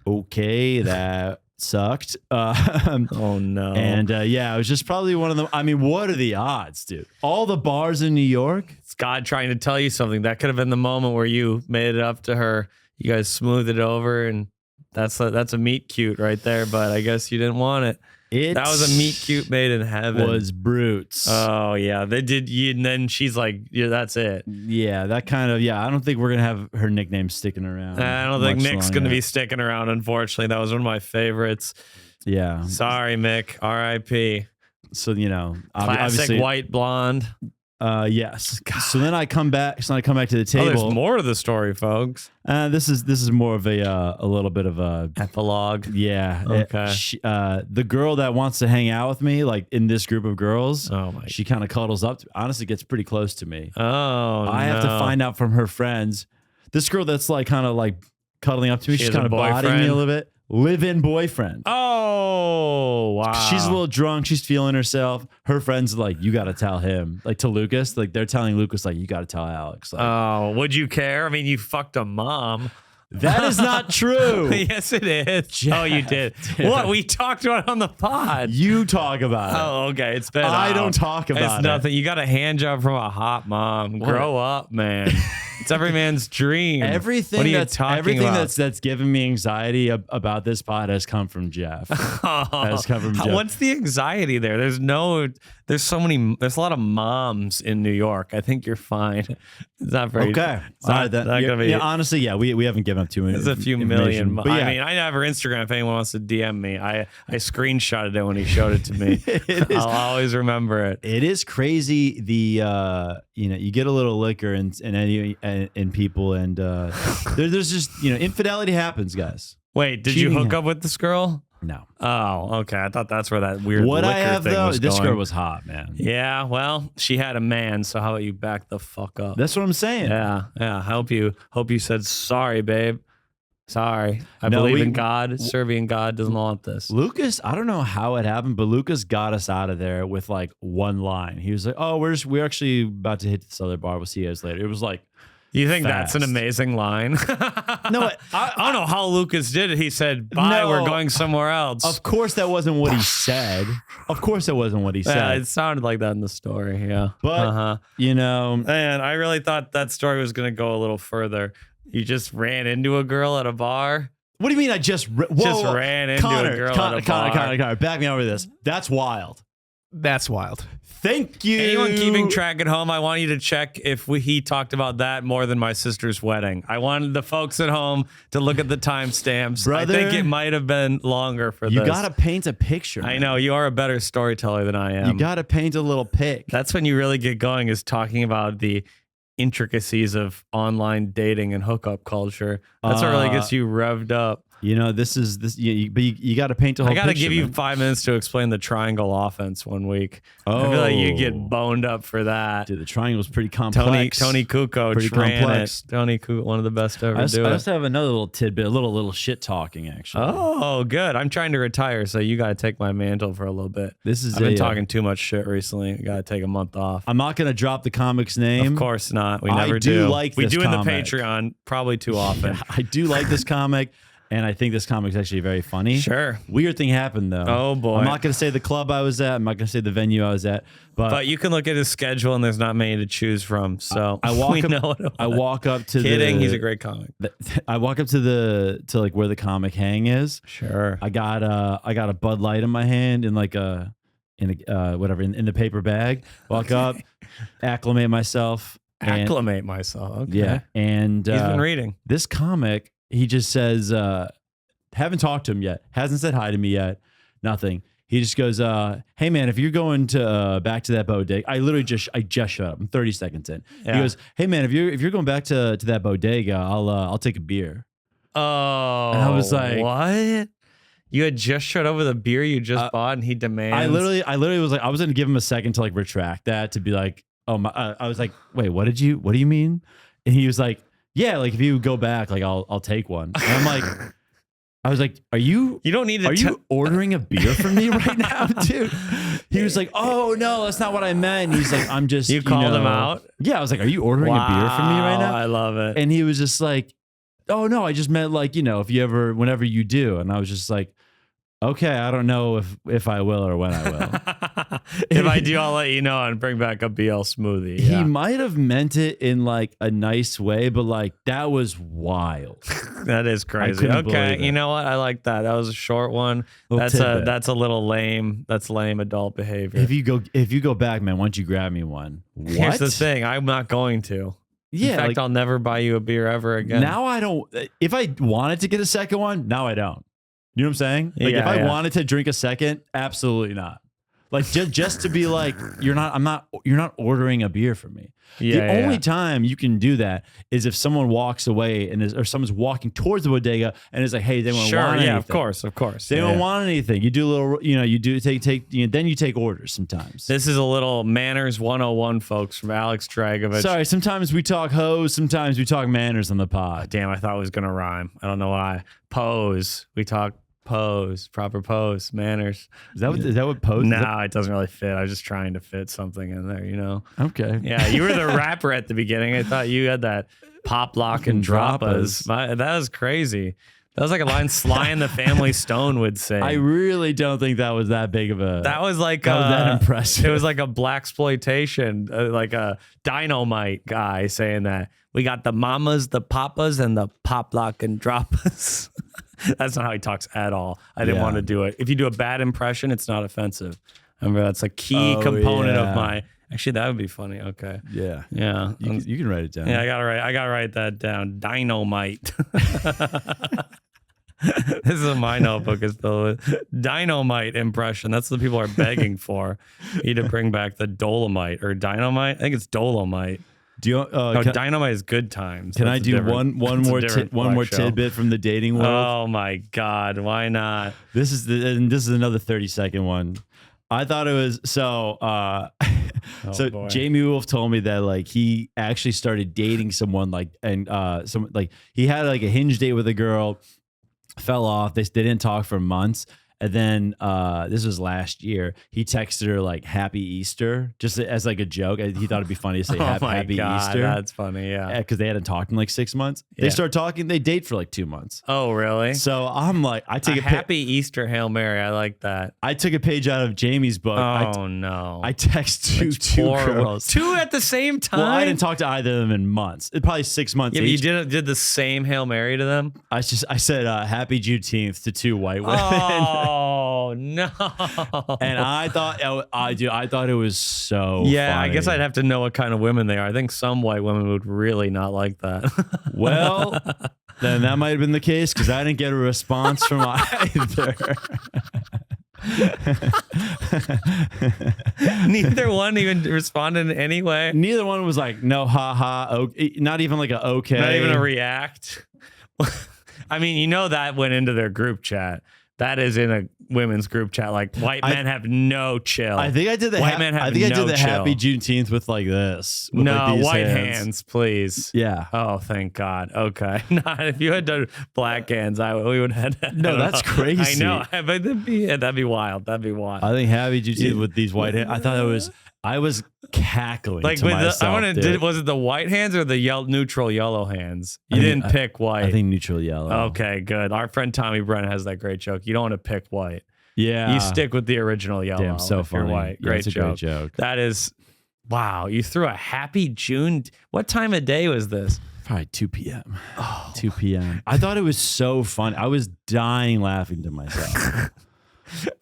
okay, that sucked. Oh no. And yeah, it was just probably one of them. I mean, what are the odds, dude? All the bars in New York. It's God trying to tell you something. That could have been the moment where you made it up to her. You guys smoothed it over, and that's a meet cute right there. But I guess you didn't want it. That was a meet cute made in heaven. Was brutes. Oh yeah, they did. And then she's like, yeah, that's it. Yeah, that kind of, yeah. I don't think we're gonna have her nickname sticking around. I don't think much Mick's going to longer. be sticking around, unfortunately. That was one of my favorites. Yeah. Sorry, Mick. R.I.P. So Classic obviously, white blonde. yes. So then I come back. So I come back to the Oh, table. there's more to the story, folks. This is more of a little bit of a Epilogue. yeah. Okay. The girl that wants to hang out with me, like in this group of girls, Oh my. she kind of cuddles up. Honestly, gets pretty close to me. Oh, I have to find out from her friends. This girl that's like kind of like cuddling up to me. She She's has a kind of bodying me boyfriend? a little bit. Live-in boyfriend. Oh wow. She's a little drunk. She's feeling herself. Her friends are like, you got to tell him. Like to Lucas, like they're telling Lucas, like, you got to tell Alex. Like, Oh, would you care? I mean, you fucked a mom. that is not true. Yes, it is. Oh, you did. What? We talked about it on the pod. You talk about it. Oh, okay. It's been. I out. don't talk about It's it. nothing. You got a hand job from a hot mom. Grow up, man. It's every man's dream. Everything What are you that's talking everything about? that's given me anxiety about this pod has come from Geoff. Has come from Geoff. What's the anxiety there? There's a lot of moms in New York. I think you're fine. It's not very Okay. It's not, then. not Yeah, gonna be. yeah, honestly, yeah, we haven't given up too many. There's a few information. million. But yeah, I mean, I have her Instagram. If anyone wants to DM me, I screenshotted it when he showed it to me. I'll always remember it. it is crazy. The you get a little liquor in people, and there's just infidelity happens, guys. Wait, did you Cheating hook happened. up with this girl? No. Oh, okay. I thought that's where that weird What liquor I have thing though, was this going. girl was hot, man. Yeah, well, she had a man, so how about you back the fuck up? That's what I'm saying. Yeah. I hope you said sorry, babe. Sorry. I No, believe we- in God. Serbian God doesn't want this. Lucas, I don't know how it happened, but Lucas got us out of there with like one line. He was like, "Oh, we're actually about to hit this other bar. We'll see you guys later." It was like, You think that's an Fast. amazing line? no, I don't know how Lucas did it. He said, "Bye, No. we're going somewhere else." of course that wasn't what he said. Of course that wasn't what he Yeah, said. it sounded like that in the story. Yeah, But man, I really thought that story was going to go a little further. You just ran into a girl at a bar. What do you mean I just ran into a girl at a bar? Connor, back me over this. That's wild. That's wild. Thank you. Anyone keeping track at home, I want you to check if he talked about that more than my sister's wedding. I wanted the folks at home to look at the timestamps. Brother, I think it might have been longer for you this. You got to paint a picture. I know. You are a better storyteller than I am. You got to paint a little pic. That's when you really get going, is talking about the intricacies of online dating and hookup culture. That's what really gets you revved up. You know, but you got to paint a whole picture. I got to give you man. 5 minutes to explain the triangle offense one week. Oh. I feel like you get boned up for that. Dude, the triangle's pretty complex. Tony Kukoc pretty ran complex. it. Tony Kukoc, one of the best to ever do I it. also have another little tidbit, a little shit talking actually. Oh, good. I'm trying to retire, so you got to take my mantle for a little bit. I've been talking too much shit recently. I got to take a month off. I'm not gonna drop the comic's name. Of course not. We never do. We do in the comic. Patreon probably too often. Yeah, I do like this comic. And I think this comic's actually very funny. Sure. Weird thing happened though. Oh boy. I'm not gonna say the club I was at. I'm not gonna say the venue I was at. But you can look at his schedule and there's not many to choose from. So I walk up. know what it I was. walk up to Kidding. He's a great comic. I walk up to like where the comic hang is. Sure. I got a Bud Light in my hand in like in the paper bag. Walk up, acclimate myself. Acclimate myself. Okay. Yeah. And he's been reading. This comic, he just says, haven't talked to him yet. Hasn't said hi to me yet. Nothing. He just goes, hey man, if you're going to back to that bodega, I just shut up. I'm 30 seconds in. Yeah. He goes, hey man, if you're going back to that bodega, I'll take a beer. Oh. And I was like, what? You had just shut over the beer you just bought, and he demands. I literally was like, I was gonna give him a second to like retract that, to be like, oh my. I was like, wait, what do you mean? And he was like, yeah, like if you go back, like I'll take one. And I'm like, I was like, are you? You don't need to. Are you ordering a beer from me right now, dude? He was like, oh no, that's not what I meant. And he's like, I'm just. You called him out? Yeah, I was like, are you ordering a beer from me right now? I love it. And he was just like, oh no, I just meant like, whenever you do. And I was just like, okay, I don't know if I will or when I will. If I do, I'll let you know and bring back a BL smoothie. He Yeah. might have meant it in like a nice way, but like that was wild. That is crazy. couldn't believe Okay, it. you know what? I like that. That was a short one. Little tidbit. That's a little lame. That's lame adult behavior. If you go back, man, why don't you grab me one? What? Here's the thing. I'm not going to. Yeah, In fact, like, I'll never buy you a beer ever again. now I don't. If I wanted to get a second one, now I don't. You know what I'm saying? Like if I wanted to drink a second, absolutely not. Like just to be like, you're not ordering a beer from me. Yeah, The only time you can do that is if someone walks away or someone's walking towards the bodega and is like, hey, they don't want anything. Of course. They don't want anything. You do a little, you do take, then you take orders sometimes. This is a little manners 101, folks, from Alex Dragovich. Sorry, sometimes we talk hoes, sometimes we talk manners on the pod. Damn, I thought it was going to rhyme. I don't know why. Pose. We talk pose, proper pose, manners. Is that what pose? No, it doesn't really fit. I was just trying to fit something in there, Okay. Yeah, you were the rapper at the beginning. I thought you had that pop, lock, and droppas. That was crazy. That was like a line Sly and the Family Stone would say. I really don't think that was that big of a. That was like that impressive. It was like a blaxploitation, like a dynamite guy saying that. We got the mommas, the poppas, and the pop, lock, and droppas. That's not how he talks at all. I didn't want to do it. If you do a bad impression, it's not offensive. Remember, that's a key component of my. Actually, that would be funny. Okay. Yeah. Yeah. You can write it down. Yeah, I gotta write that down. Dynamite. This is what my notebook is filled with. Dynamite impression. That's what people are begging for. You need to bring back the Dolomite or Dynamite. I think it's Dolomite. Do you? Dynamite is Good Times. Can That's I do one more tidbit from the dating world? Oh my God! Why not? This is another 30-second one. I thought it was so. Boy. Jamie Wolf told me that like he actually started dating someone he had like a hinge date with a girl, fell off. They didn't talk for months, And then this was last year. He texted her like Happy Easter, just as like a joke. He thought it'd be funny to say Happy Easter. That's funny, yeah. Because they hadn't talked in like 6 months. Yeah. They start talking, they date for like 2 months. Oh, really? So I'm like, I take a Happy Easter Hail Mary. I like that. I took a page out of Jamie's book. Oh, no. I text two girls. Two at the same time? Well, I didn't talk to either of them in months. Probably 6 months. Yeah, but you each. did the same Hail Mary to them? I said Happy Juneteenth to 2 white women. Oh, no. And I thought it was so yeah, funny. I guess I'd have to know what kind of women they are. I think some white women would really not like that. Well, then that might have been the case because I didn't get a response from either. Neither one even responded in any way. Neither one was like, no, haha, okay. Not even like a okay. Not even a react. I mean, you know that went into their group chat. That is in a women's group chat. Like white men have no chill. I think I did the white men have I think no I did the chill. Happy Juneteenth with like this. With No, like these white hands, please. Yeah. Oh, thank God. Okay. Not if you had done black hands, we would have had. No, that's crazy. I know. But that'd be wild. That'd be wild. I think Happy Juneteenth with these white hands. I thought I was cackling like to with myself. was it the white hands or the neutral yellow hands? You didn't pick white. I think neutral yellow. Okay, good. Our friend Tommy Brennan has that great joke. You don't want to pick white. Yeah. You stick with the original yellow. Damn, so if you're funny. white. Yeah, Great it's a joke. great joke. That is, wow. You threw a Happy June. What time of day was this? Probably 2 p.m. 2 p.m. I thought it was so fun. I was dying laughing to myself.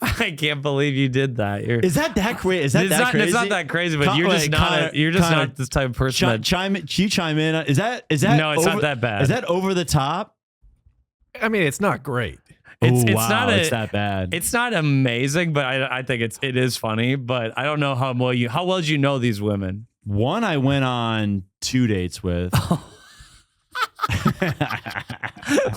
I can't believe you did that. Is that crazy? Is that crazy? It's not that crazy, but you're just not. You're just not this type of person. Can you chime in? Is that? No, it's not that bad. Is that over the top? I mean, it's not great. It's it's that bad. It's not amazing, but I think it is funny. But I don't know how well did you know these women? One I went on 2 dates with.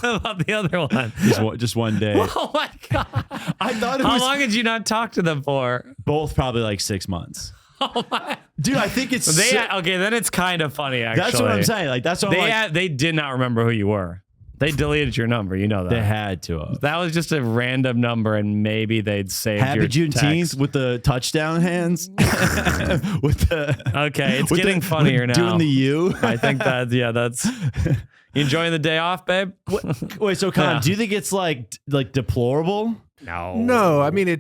What about the other one? Just one day. Oh my God. I thought How long did you not talk to them for? Both probably like 6 months. Oh my. Dude, I think it's okay, then it's kind of funny actually. That's what I'm saying. Like that's what they did not remember who you were. They deleted your number, you know that. They had to have. That was just a random number and maybe they'd saved Happy your Juneteenth text. with the touchdown hands. With the Okay, it's getting funnier now. Doing the U. I think that's you enjoying the day off, babe? Wait, so Con, do you think it's like deplorable? No, I mean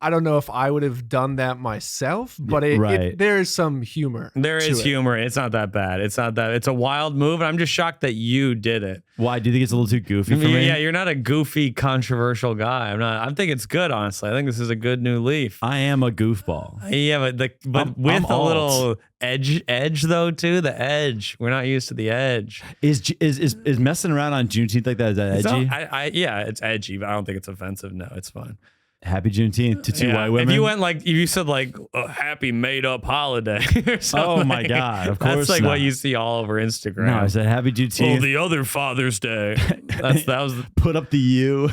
I don't know if I would have done that myself, but there is some humor. There is humor. It's not that bad. It's a wild move. And I'm just shocked that you did it. Why? Do you think it's a little too goofy for me? Yeah, you're not a goofy, controversial guy. I think it's good, honestly. I think this is a good new leaf. I am a goofball. Yeah, but with a little edge though too. The edge. We're not used to the edge. Is messing around on Juneteenth like that? Is that edgy? Yeah, it's edgy, but I don't think it's offensive. No, it's fine. Happy Juneteenth to 2 white women. If you said like a happy made up holiday or something. Oh my God, of course. That's like not. what you see all over Instagram. No, I said Happy Juneteenth. Oh, the other Father's Day. That was put up the U.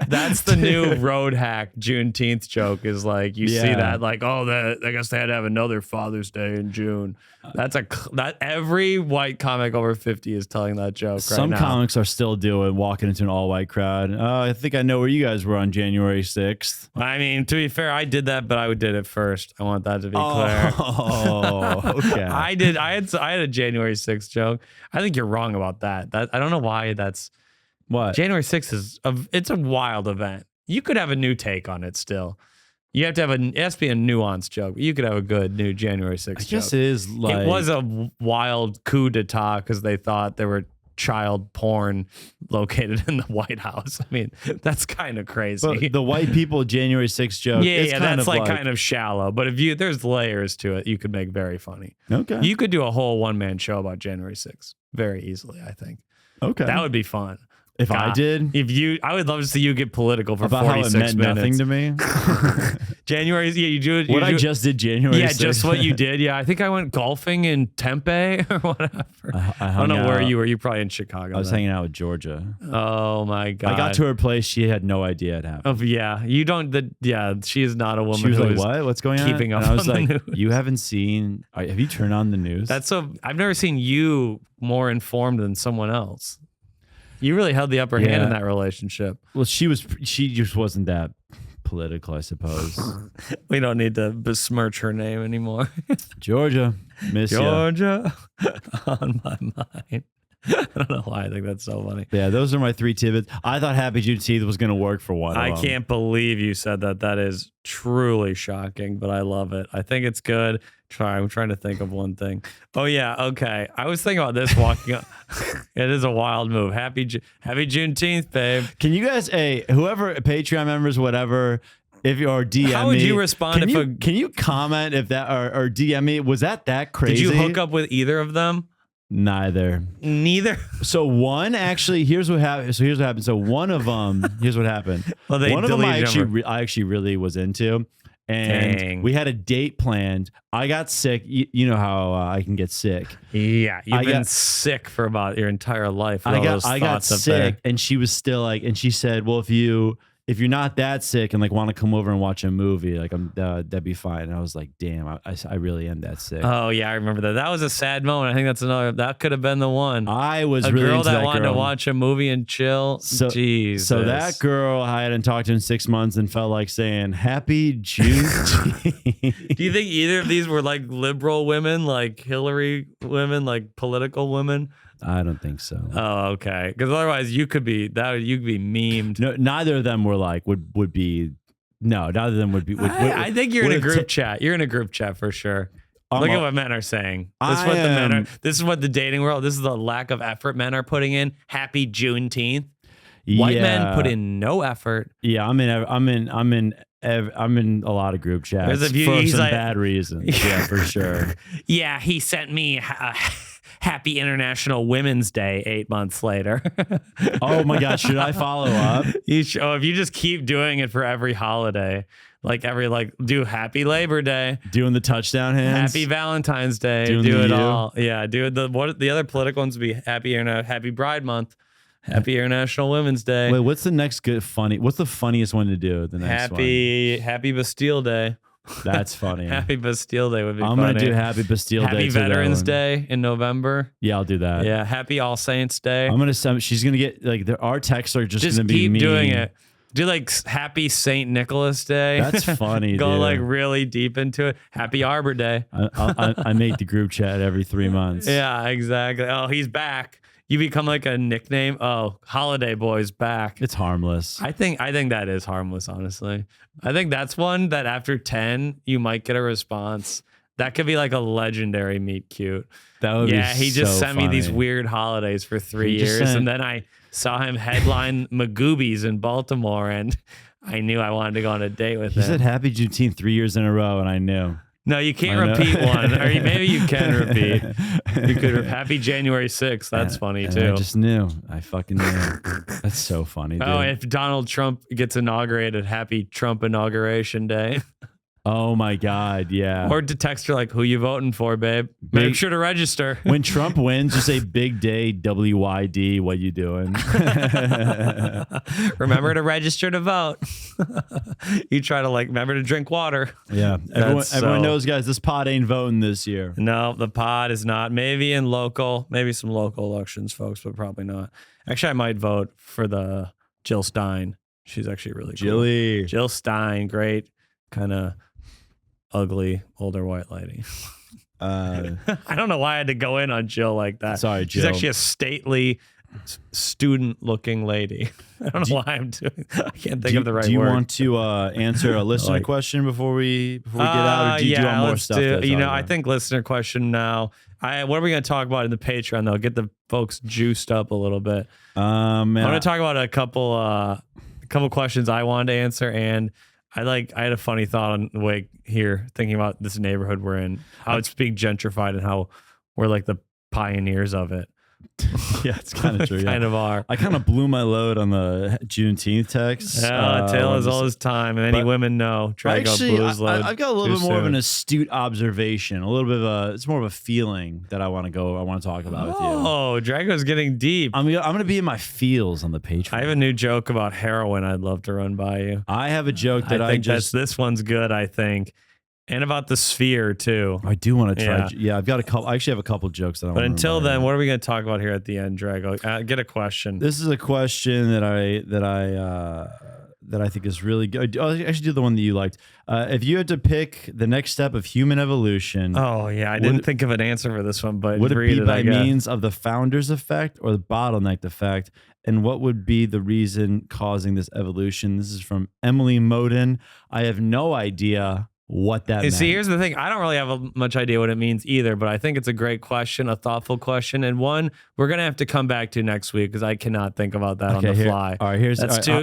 That's the new road hack Juneteenth joke is like you see that like, oh, I guess they had to have another Father's Day in June. That every white comic over 50 is telling that joke. Some right now. comics are still walking into an all white crowd. I think I know where you guys were on January 6th. I mean, to be fair, I did that, but I did it first. I want that to be clear. Oh, okay. I had a January 6th joke. I think you're wrong about that. I don't know why that's what January 6th it's a wild event. You could have a new take on it still. You have to it has to be a nuanced joke. You could have a good new January 6th joke. I guess it is like it was a wild coup d'etat because they thought there were child porn located in the White House. I mean, that's kind of crazy. But the white people January 6th joke. Yeah, that's like kind of shallow. But if there's layers to it, you could make very funny. Okay. You could do a whole one-man show about January 6th very easily, I think. Okay. That would be fun. If I did, I would love to see you get political for about 46 how it meant minutes. Nothing to me. January, yeah, you do it. What I just did January. Yeah, 6th. just what you did. Yeah, I think I went golfing in Tempe or whatever. I don't know where you were. You probably in Chicago. I was hanging out with Georgia. Oh my God! I got to her place. She had no idea it happened. Oh yeah, you don't. She is not a woman. She was who like, is "What? What's going on?" Keeping up. And I was on like, the news. "You haven't seen? Have you turned on the news?" I've never seen you more informed than someone else. You really held the upper hand in that relationship. Well, she just wasn't that political, I suppose. We don't need to besmirch her name anymore. Georgia, miss ya. Georgia on my mind. I don't know why I think that's so funny. Yeah, those are my 3 tidbits. I thought Happy Juneteenth was going to work for one. I of them. can't believe you said that. That is truly shocking, but I love it. I think it's good. I'm trying to think of one thing. Oh yeah, okay. I was thinking about this walking up. It is a wild move. Happy Juneteenth, babe. Can you guys, whoever Patreon members, whatever, if you or DM me, how would you respond can you comment if that or DM me? Was that crazy? Did you hook up with either of them? Neither. So one actually, here's what happened. So one of them, here's what happened. Well, one of them I actually really was into. And Dang. we had a date planned. I got sick. You know how I can get sick. Yeah, you've been sick for about your entire life. I got sick, and she was still like, and she said, "Well, if you're not that sick and like want to come over and watch a movie, like that'd be fine." And I was like, "Damn, I really am that sick." Oh yeah, I remember that. That was a sad moment. I think that could have been the one. I was a really girl into that wanted to watch a movie and chill. So, Jesus. So that girl I hadn't talked to in 6 months and felt like saying Happy June. Do you think either of these were like liberal women, like Hillary women, like political women? I don't think so. Oh, okay. Because otherwise, you could be memed. No, neither of them were like would be. No, neither of them would be. I think you're in a group chat. You're in a group chat for sure. Look at what men are saying. This is what the dating world. This is the lack of effort men are putting in. Happy Juneteenth. White men put in no effort. Yeah, I'm in a lot of group chats for some bad reasons. Yeah, for sure. Yeah, he sent me Happy International Women's Day 8 months later. Oh my gosh, should I follow up? If you just keep doing it for every holiday, do Happy Labor Day, doing the touchdown hands, Happy Valentine's Day, do it all. Yeah, do it. The other political ones would be Happy Bride Month. Happy International Women's Day. Wait, what's the next what's the funniest one to do? The next Happy Bastille Day. That's funny. Happy Bastille Day would be funny. I'm going to do Happy Bastille Day. Happy Veterans Day in November. Yeah, I'll do that. Yeah, Happy All Saints Day. I'm going to send, she's going to get, like, our texts are just going to be keep mean. doing it. Do like Happy St. Nicholas Day. That's funny. Go dude. like really deep into it. Happy Arbor Day. I make the group chat every 3 months. Yeah, exactly. Oh, he's back. You become like a nickname. Oh, Holiday Boy's back. It's harmless. I think that is harmless, honestly. I think that's one that after 10, you might get a response. That could be like a legendary meet cute. That would be he just sent me these weird holidays for 3 years. And then I saw him headline Magoobies in Baltimore, and I knew I wanted to go on a date with him. He said Happy Juneteenth 3 years in a row, and I knew. No, you can't repeat one. Or maybe you can repeat. You could Happy January 6th. That's funny too. I just knew. I fucking knew. That's so funny, dude. Oh, if Donald Trump gets inaugurated, Happy Trump Inauguration Day. Oh my God, yeah. Or to text her like, who you voting for, babe? Make sure to register. When Trump wins, just say big day WYD, what you doing? Remember to register to vote. You try to remember to drink water. Yeah. Everyone knows, guys, this pod ain't voting this year. No, the pod is not. Maybe some local elections, folks, but probably not. Actually, I might vote for the Jill Stein. She's actually really cool. Jill Stein, great kind of ugly older white lady. I don't know why I had to go in on Jill like that. Sorry, Jill. She's actually a stately, student-looking lady. I don't know why I'm doing. I can't think of the right word. Do you want to answer a listener question before we get out, or do you want more stuff? I think listener question now. What are we going to talk about in the Patreon though? Get the folks juiced up a little bit. I want to talk about a couple questions I wanted to answer, and I had a funny thought on the way here, thinking about this neighborhood we're in, how it's being gentrified and how we're like the pioneers of it. Yeah, it's kind of true. Yeah. Kind of are. I kind of blew my load on the Juneteenth text. Yeah, Taylor has all his time, and any women know. Actually, I've got a little bit more of an astute observation. A little bit of it's more of a feeling that I want to talk about with you. Oh, Drago's getting deep. I'm gonna be in my feels on the Patreon. I have a new joke about heroin I'd love to run by you. I have a joke that this one's good, I think. And about the sphere too. I do want to try. Yeah. Yeah, I've got a couple. I actually have a couple jokes that I want. But until then, what are we going to talk about here at the end, Drago? Get a question. This is a question that I think is really good. I'll actually do the one that you liked. If you had to pick the next step of human evolution, Oh yeah, I didn't think of an answer for this one, but would it read be by I guess. means of the founder's effect or the bottleneck effect? And what would be the reason causing this evolution? This is from Emily Moden. I have no idea what that meant. See, here's the thing. I don't really have much idea what it means either, but I think it's a great question, a thoughtful question, and one we're going to have to come back to next week because I cannot think about that on the fly. All right,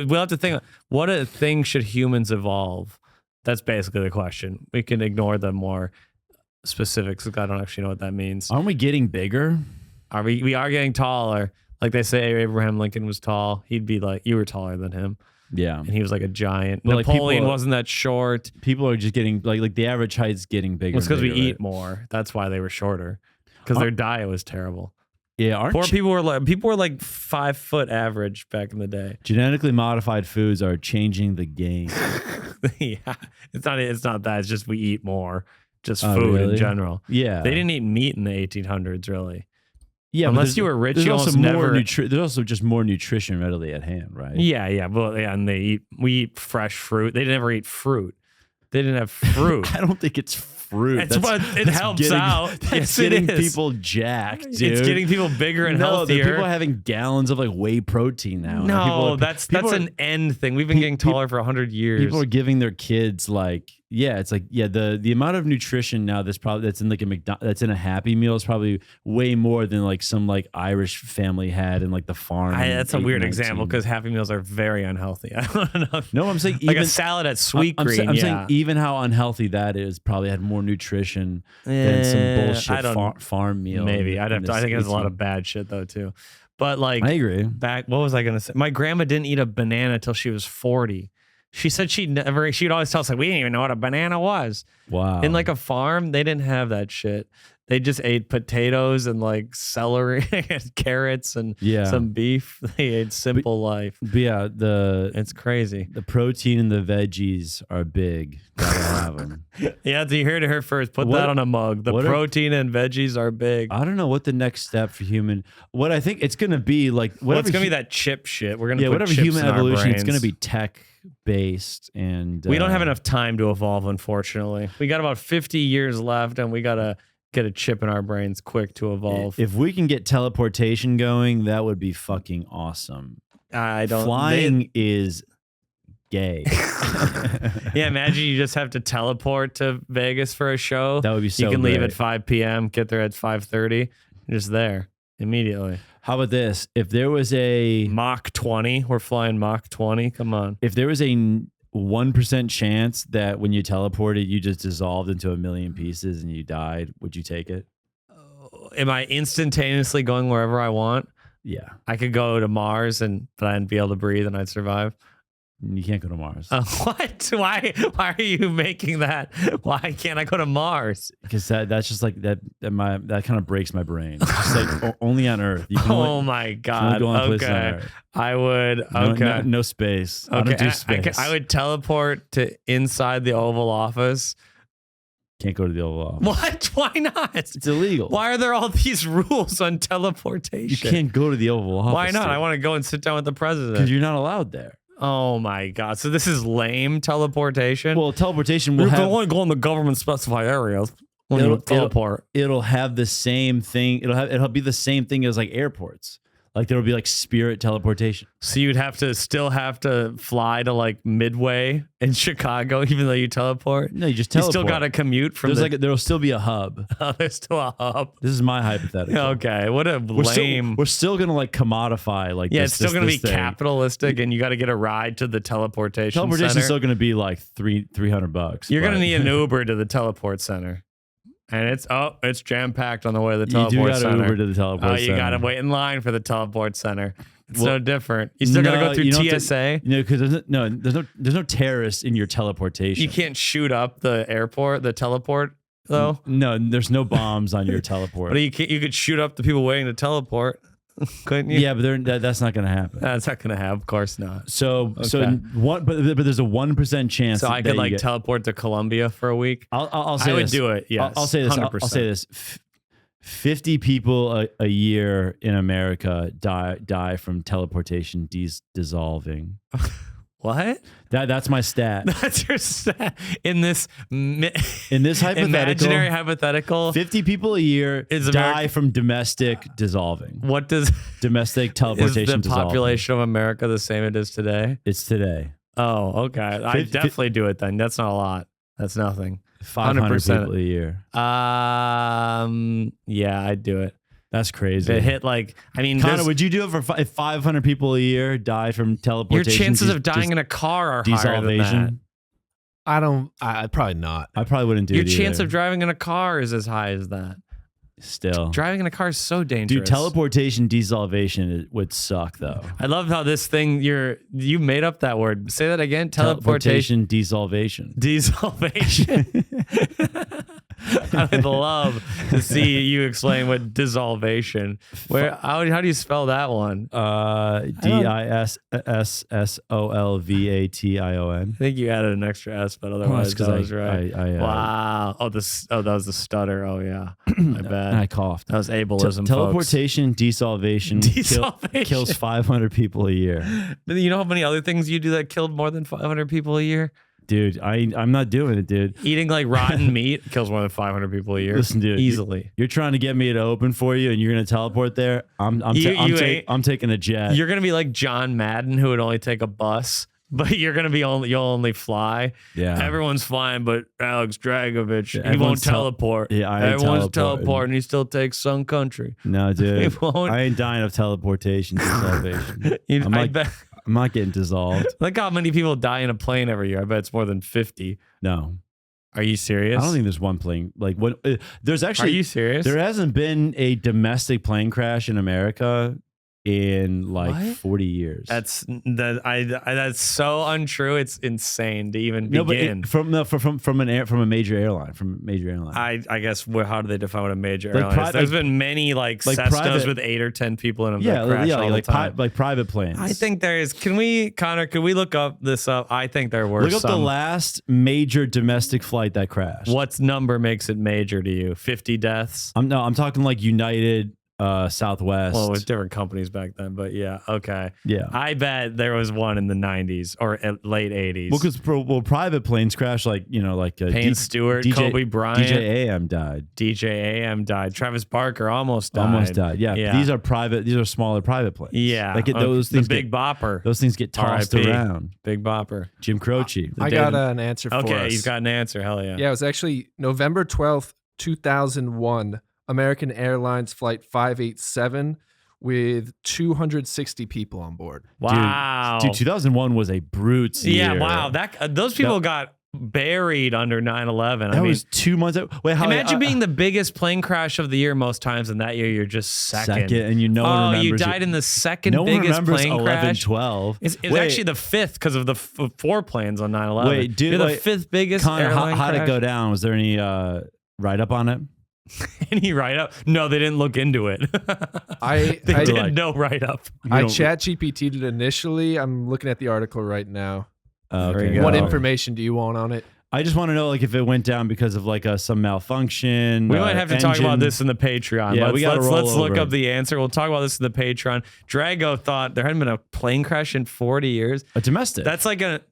we'll have to think, what a thing should humans evolve? That's basically the question. We can ignore the more specifics because I don't actually know what that means. Aren't we getting bigger? We are getting taller. Like they say Abraham Lincoln was tall. He'd be like, you were taller than him. Yeah. And he was like a giant. But Napoleon wasn't that short. People are just getting like the average height's getting bigger. It's because we eat right? more. That's why they were shorter. Because their diet was terrible. Yeah, people were like 5 foot average back in the day. Genetically modified foods are changing the game. Yeah. It's not that. It's just we eat more. Just food in general. Yeah. They didn't eat meat in the 1800s, really. Yeah, unless you were rich, there's you also almost never. There's also just more nutrition readily at hand, right? Yeah, well, yeah, and we eat fresh fruit. They never eat fruit. They didn't have fruit. I don't think it's fruit. That's what it helps out. That's getting people jacked, dude. It's getting people bigger and healthier. People are having gallons of like whey protein now. No, that's an end thing. We've been getting taller for 100 years. People are giving their kids like. Yeah, it's like the amount of nutrition now that's in like that's in a Happy Meal is probably way more than like some like Irish family had in like the farm. That's a weird example because Happy Meals are very unhealthy. I don't know. No, I'm saying like a salad at Sweet Green. I'm saying even how unhealthy that is probably had more nutrition than some bullshit farm meal. Maybe I think there's a lot of bad shit though too. But like I agree. What was I gonna say? My grandma didn't eat a banana till she was 40. She said she'd always tell us like we didn't even know what a banana was. Wow. In like a farm, they didn't have that shit. They just ate potatoes and like celery and carrots and some beef. They ate simple life. But yeah, it's crazy. The protein and the veggies are big. Gotta have them. Yeah, you heard it here first. Put that on a mug. The protein and veggies are big. I don't know what the next step for human. What I think it's gonna be like. It's gonna be that chip shit. We're gonna put whatever chips human in evolution. Our It's gonna be tech based, and we don't have enough time to evolve. Unfortunately, we got about 50 years left, and we gotta get a chip in our brains quick to evolve. If we can get teleportation going, that would be fucking awesome. Flying is gay. Yeah, imagine you just have to teleport to Vegas for a show. That would be so You can leave great. at 5 p.m., get there at 5:30, just there immediately. How about this? If there was a Mach 20, we're flying Mach 20. Come on. If there was a 1% chance that when you teleported, you just dissolved into a million pieces and you died, would you take it? Am I instantaneously going wherever I want? Yeah. I could go to Mars but I'd be able to breathe and I'd survive. You can't go to Mars. What? Why are you making that? Why can't I go to Mars? Because that's just like that kind of breaks my brain. It's just like only on Earth. You can Oh my God. Okay. I would. Okay. No space. Okay. I don't do space. I would teleport to inside the Oval Office. Can't go to the Oval Office. What? Why not? It's illegal. Why are there all these rules on teleportation? You can't go to the Oval Office. Why not? I want to go and sit down with the president. Because you're not allowed there. Oh my God. So this is lame teleportation? Well, teleportation will only go in the government specified areas when you teleport. It'll have the same thing. It'll be the same thing as like airports. Like there'll be like spirit teleportation. So you'd still have to fly to like Midway in Chicago, even though you teleport? No, you just teleport. You still got to commute from there'll still be a hub. Oh, there's still a hub. This is my hypothetical. Okay, what a lame. We're still gonna like commodify like. Yeah, it's still gonna be capitalistic, and you got to get a ride to the teleportation. Teleportation center. is still gonna be like $300. You're gonna need an Uber to the teleport center. And it's jam packed on the way to the teleport center. You do center. Uber to the teleport center. You got to wait in line for the teleport center. It's no different. You still got to go through TSA. Because there's no terrorists in your teleportation. You can't shoot up the airport, the teleport though. No, there's no bombs on your teleport. But you could shoot up the people waiting to teleport. Couldn't you? Yeah, but that's not going to happen. That's not going to happen. Of course not. So Okay. but there's a 1% chance. So I could that you get, teleport to Colombia for a week. I'll say I would this. do it. Yes. I'll say this. 100%. I'll say this. 50 people a year in America die from teleportation dissolving. What? That's my stat. That's your stat in this hypothetical, imaginary hypothetical. 50 people a year die from domestic dissolving. What does domestic teleportation is the dissolving. Population of America the same it is today? It's today. Oh, okay. I definitely do it then. That's not a lot. That's nothing. 500 people a year. Yeah, I'd do it. That's crazy. If it hit Connor, would you do it for if 500 people a year die from teleportation? Your chances of dying in a car are higher than that. I'd probably not. I probably wouldn't do Your it chance either. of driving in a car is as high as that. Still. Driving in a car is so dangerous. Dude, teleportation dissolvation would suck though. I love how this thing you made up that word. Say that again. Teleportation dissolvation. Dissolvation. I would love to see you explain what dissolvation. How do you spell that one? dissolvation. I think you added an extra S, but otherwise that was right. Wow. That was the stutter. Oh yeah. My bad. And I coughed. That was ableism. Teleportation dissolvation kills 500 people a year. But you know how many other things you do that killed more than 500 people a year? Dude, I'm not doing it, dude. Eating rotten meat kills more than 500 people a year. Listen, dude, easily. You're trying to get me to open for you, and you're gonna teleport there. I'm taking a jet. You're gonna be like John Madden, who would only take a bus, but you'll only fly. Yeah, everyone's flying, but Alex Dragovich, he won't teleport. Everyone's teleporting. He still takes Sun Country. No, dude, I ain't dying of teleportation dissolvation. I'm not getting dissolved. Look how many people die in a plane every year. I bet it's more than 50. No. Are you serious? I don't think there's one plane. There's actually. Are you serious? There hasn't been a domestic plane crash in America in 40 years. That's so untrue. It's insane to even begin. From a major airline. I guess how do they define what a major airline is? There's been many Cessnas with 8 or 10 people in them. Like private planes. I think there is. Connor, can we look this up? I think there were. Look up the last major domestic flight that crashed. What number makes it major to you? 50 deaths? I'm talking United. Southwest. Well, it was different companies back then, but yeah, okay. Yeah. I bet there was one in the 90s or late 80s. Well, because private planes crash Payne Stewart, Kobe Bryant. DJ AM died. Travis Barker almost died. Yeah. These are smaller private planes. Yeah. Those things the Big Bopper. Those things get tossed around. Big Bopper. Jim Croce. I got an answer for us. Okay, he's got an answer. Hell yeah. Yeah, it was actually November 12th, 2001. American Airlines Flight 587 with 260 people on board. Wow. Dude, 2001 was a brute year. Yeah, wow. Those people got buried under 9/11. That was 2 months. Imagine being the biggest plane crash of the year most times, and that year you're just second. And no one remembers. You died in the second no biggest one remembers plane 11, crash. 12. It's actually the fifth because of the 4 planes on 9/11. Wait, dude, you're the fifth biggest airline how'd crash. it go down? Was there any write-up on it? Any write-up? No, they didn't look into it. I did no write-up. I chat GPT'd it initially. I'm looking at the article right now. Okay. What information do you want on it? I just want to know if it went down because of some malfunction. We might have to talk about this in the Patreon. Yeah, let's look up the answer. We'll talk about this in the Patreon. Drago thought there hadn't been a plane crash in 40 years. A domestic. That's it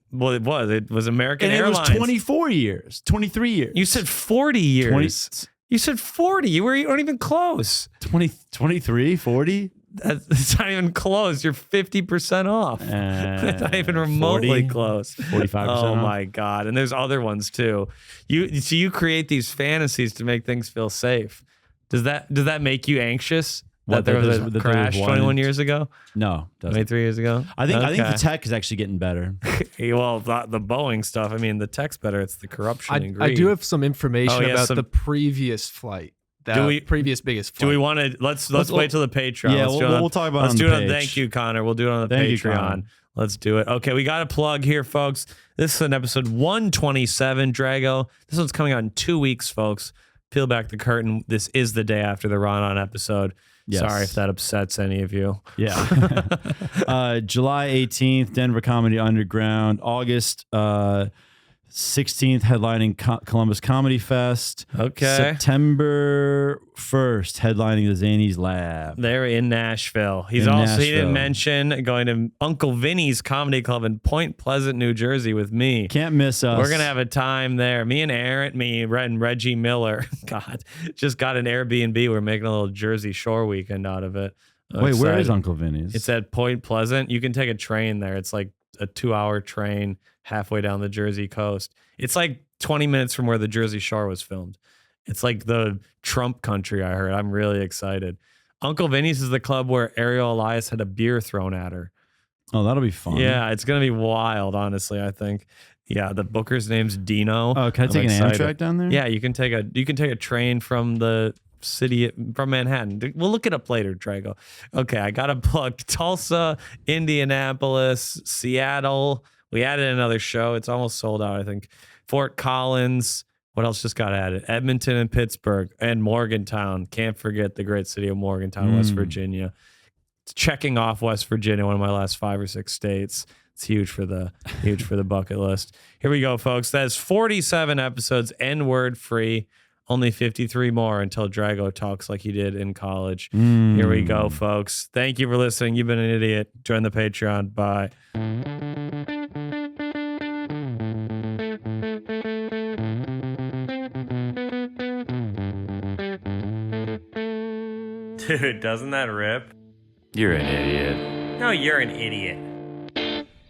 was American and Airlines. It was 24 years, 23 years. You said 40 years. You said 40. You weren't even close. 23, 40? That's not even close. You're 50% off. That's not even remotely 40, close. 45%. Oh my God. And there's other ones too. You create these fantasies to make things feel safe. Does that make you anxious? That there was a crash 21 years ago? No. 23 years ago? I think the tech is actually getting better. Well, the Boeing stuff, the tech's better. It's the corruption and greed. I do have some information about the previous flight. Previous biggest flight. Do we want to let's wait till the Patreon? Yeah, we'll talk about it on the page. Thank you, Connor. We'll do it on the Thank Patreon. You, let's do it. Okay, we got a plug here, folks. This is an episode 127, Drago. This one's coming out in 2 weeks, folks. Peel back the curtain. This is the day after the Ron On episode. Yes. Sorry if that upsets any of you. Yeah. July 18th, Denver Comedy Underground. August 16th, headlining Columbus Comedy Fest. Okay. September 1st, headlining the Zanies Lab. They're in Nashville. He In didn't Nashville. mention going to Uncle Vinny's Comedy Club in Point Pleasant, New Jersey with me. Can't miss us. We're going to have a time there. Me and Aaron, and Reggie Miller, God, just got an Airbnb. We're making a little Jersey Shore weekend out of it. I'm Wait, where excited. is Uncle Vinny's? It's at Point Pleasant. You can take a train there. It's like a 2-hour train halfway down the Jersey coast. It's like 20 minutes from where the Jersey Shore was filmed. It's like the Trump country, I heard. I'm really excited. Uncle Vinny's is the club where Ariel Elias had a beer thrown at her. Oh, that'll be fun. Yeah, it's going to be wild, honestly, I think. Yeah, the booker's name's Dino. Oh, can I take an Amtrak down there? Yeah, you can take a train from the city, from Manhattan. We'll look it up later, Drago. Okay, I got to plug Tulsa, Indianapolis, Seattle. We added another show. It's almost sold out, I think. Fort Collins. What else just got added? Edmonton and Pittsburgh and Morgantown. Can't forget the great city of Morgantown, West Virginia. Checking off West Virginia, one of my last 5 or 6 states. It's huge for the bucket list. Here we go, folks. That's 47 episodes, N-word free. Only 53 more until Drago talks like he did in college. Here we go, folks. Thank you for listening. You've been an idiot. Join the Patreon. Bye. Dude, doesn't that rip? You're an idiot. No, you're an idiot.